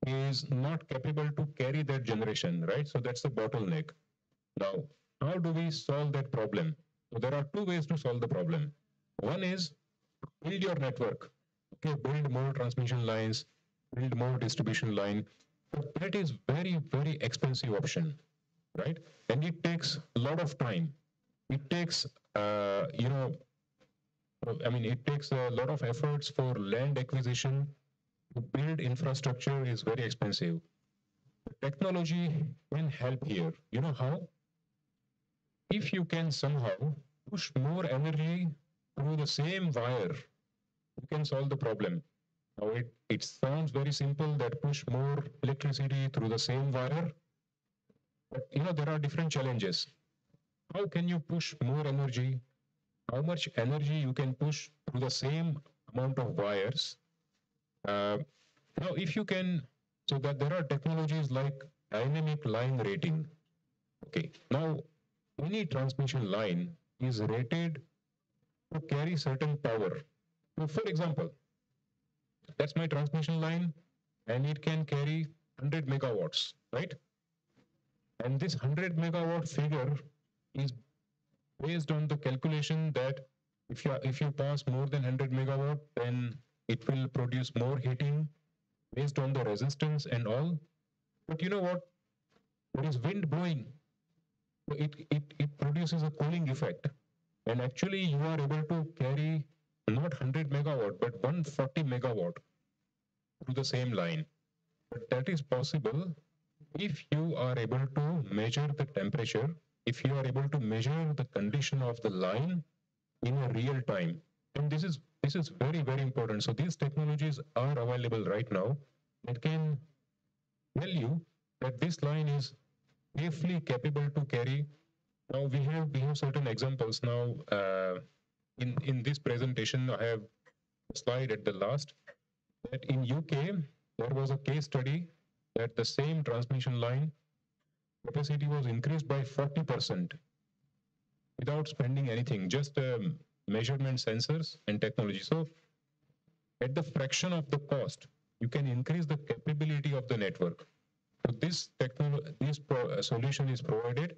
is not capable to carry that generation, right? So that's the bottleneck. Now, how do we solve that problem? So there are two ways to solve the problem. One is build your network. Okay, build more transmission lines, build more distribution line. But that is very expensive option, right? And it takes a lot of time. It takes, it takes a lot of efforts for land acquisition. To build infrastructure is very expensive. Technology can help here. You know how? if you can somehow push more energy through the same wire, you can solve the problem. Now it sounds very simple that push more electricity through the same wire, but there are different challenges. How can you push more energy? How much energy you can push through the same amount of wires? Now, if you can, so that there are technologies like dynamic line rating. Okay, now any transmission line is rated to carry certain power. So, for example, that's my transmission line, and it can carry 100 megawatts, right? And this 100 megawatt figure is based on the calculation that if you pass more than 100 megawatt, then it will produce more heating based on the resistance and all. But you know what? There is wind blowing. So it produces a cooling effect. And actually you are able to carry not 100 megawatt, but 140 megawatt through the same line. But that is possible if you are able to measure the temperature, if you are able to measure the condition of the line in a real time. And this is very, very important. So these technologies are available right now that can tell you that this line is safely capable to carry. Now we have certain examples now. In this presentation, I have a slide at the last that in UK there was a case study that the same transmission line capacity was increased by 40% without spending anything, just measurement sensors and technology. So at the fraction of the cost, you can increase the capability of the network. So this solution is provided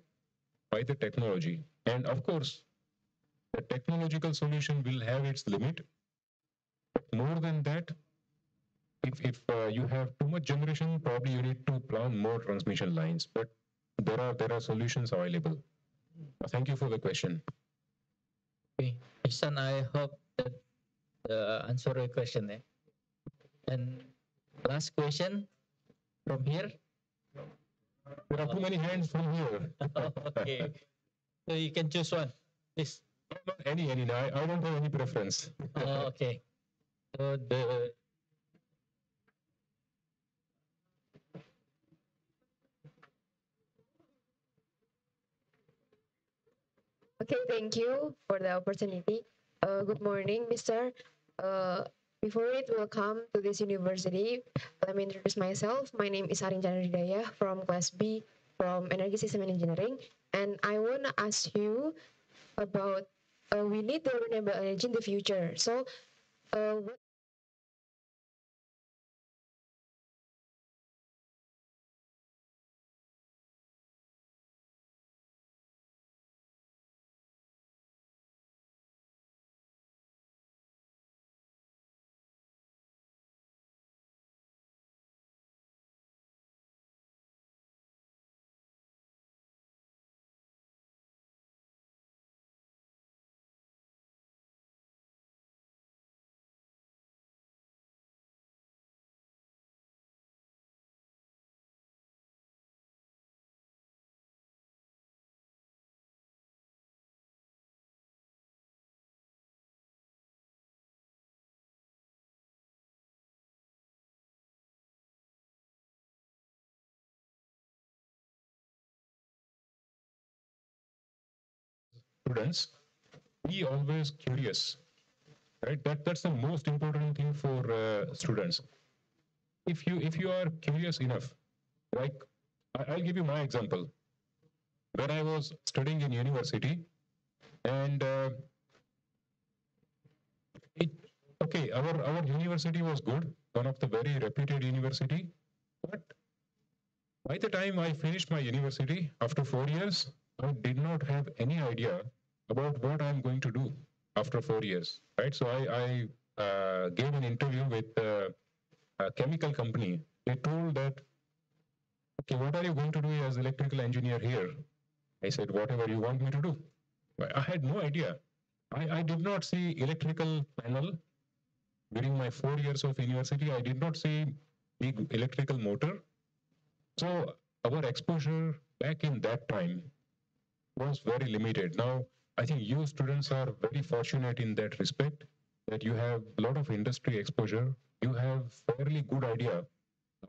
by the technology. And of course, the technological solution will have its limit. More than that, if you have too much generation, probably you need to plan more transmission lines. But there are solutions available. Thank you for the question. Okay, Ihsan, I hope that answer your question. And last question from here. There are too many hands from here. Okay, so you can choose one, please. Not any. I don't have any preference. Okay. So the Okay, thank you for the opportunity. Good morning, Mr. Before it will come to this university, let me introduce myself. My name is Arin Hidayah from Class B from Energy System and Engineering. And I want to ask you about we need the renewable energy in the future. So what Students, be always curious, right? That's the most important thing for students. If you are curious enough, like I'll give you my example. When I was studying in university, and our university was good, one of the very reputed university, but by the time I finished my university after 4 years, I did not have any idea about what I'm going to do after 4 years, right? So I gave an interview with a chemical company. They told that, okay, what are you going to do as electrical engineer here? I said, whatever you want me to do. I had no idea. I did not see electrical panel during my 4 years of university. I did not see big electrical motor. So our exposure back in that time was very limited. Now, I think you students are very fortunate in that respect, that you have a lot of industry exposure. You have fairly good idea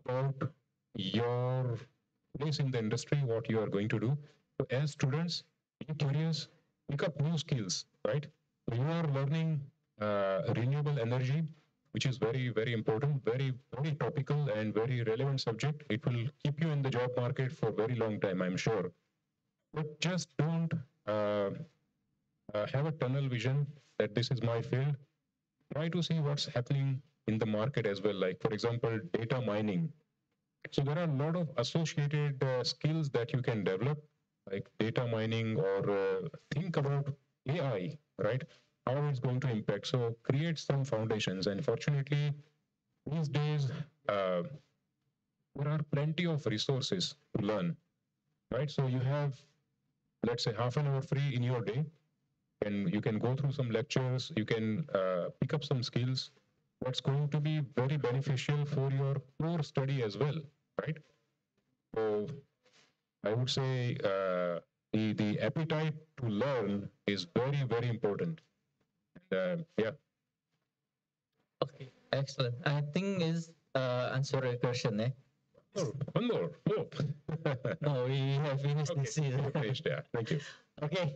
about your place in the industry, what you are going to do. So as students, be curious, pick up new skills, right? So you are learning renewable energy, which is very, very important, very, very topical and very relevant subject. It will keep you in the job market for a very long time, I'm sure. But just don't have a tunnel vision that this is my field. Try to see what's happening in the market as well. Like, for example, data mining. So there are a lot of associated skills that you can develop, like data mining, or think about AI, right? How it's going to impact. So create some foundations. And fortunately, these days, there are plenty of resources to learn, right? So you have, let's say, half an hour free in your day, and you can go through some lectures, you can pick up some skills. That's going to be very beneficial for your core study as well, right? So I would say the appetite to learn is very, very important. Yeah. Okay, excellent. I think is answer your question, eh? Oh, one more. Oh. No, we have finished Okay, this season. finished, yeah. Thank you. Okay,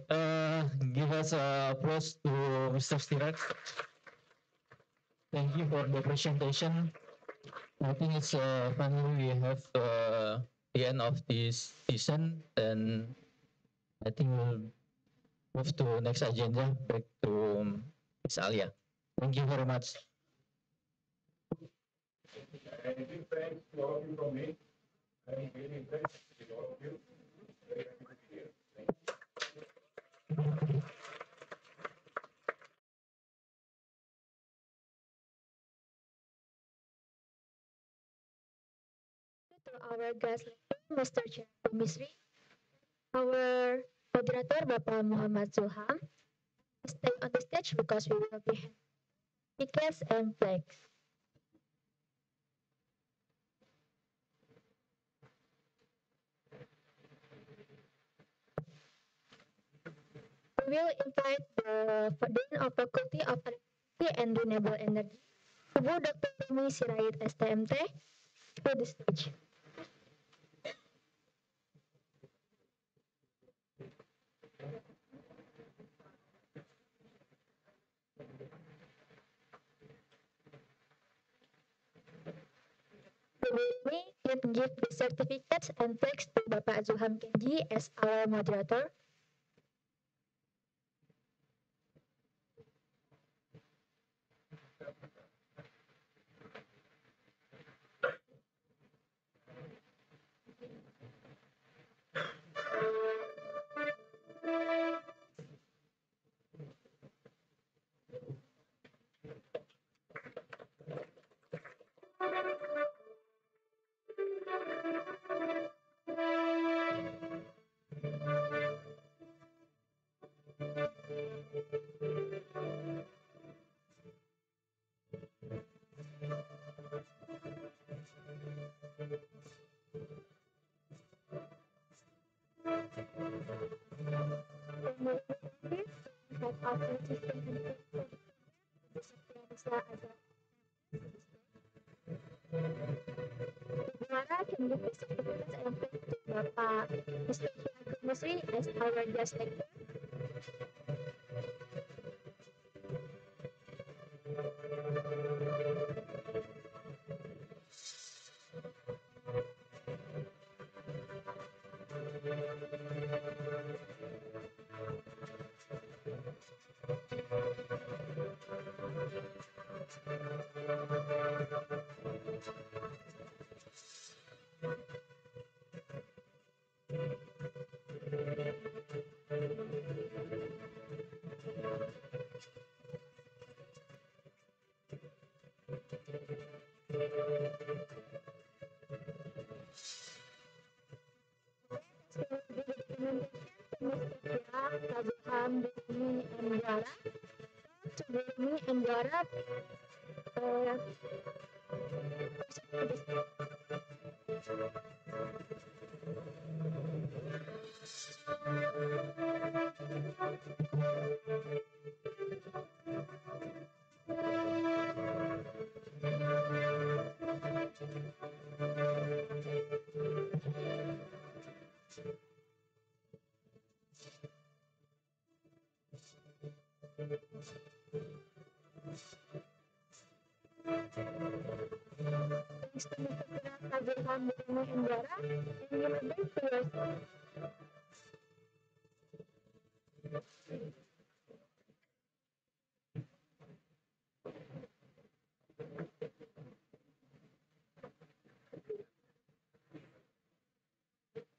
give us applause to Mr. Siraj. Thank you for the presentation. I think it's finally we have the end of this season, and I think we'll move to next agenda, back to Ms. Alia. Thank you very much. And big thanks to all of you from me. I'm really impressed with all of you. Very happy to be here. Thank you. To our guest lecturer, Mr. Chairman Misri, our moderator, Bapak Muhammad Zulham, stay on the stage because we will be having tickets and flags. We will invite the Dean of Faculty of Electricity and Renewable Energy, Ibu Dr. Rumi Sirait STMT, to the stage. We can give the certificates and flags to Bapak Zulham Kenji as our moderator. Juara can give the certificates and flags to Bapak Mr. Misri as our guest lecturer. Thanks to Mr. Abraham Murni Andara, and you may back to yourself.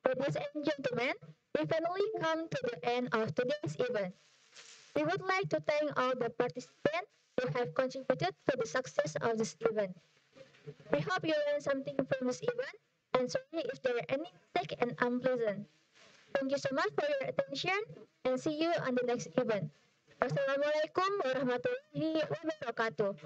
Ladies and gentlemen, we finally come to the end of today's event. We would like to thank all the participants who have contributed to the success of this event. We hope you learned something from this event, and sorry if there are any mistake and unpleasant. Thank you so much for your attention, and see you on the next event. Wassalamualaikum warahmatullahi wabarakatuh.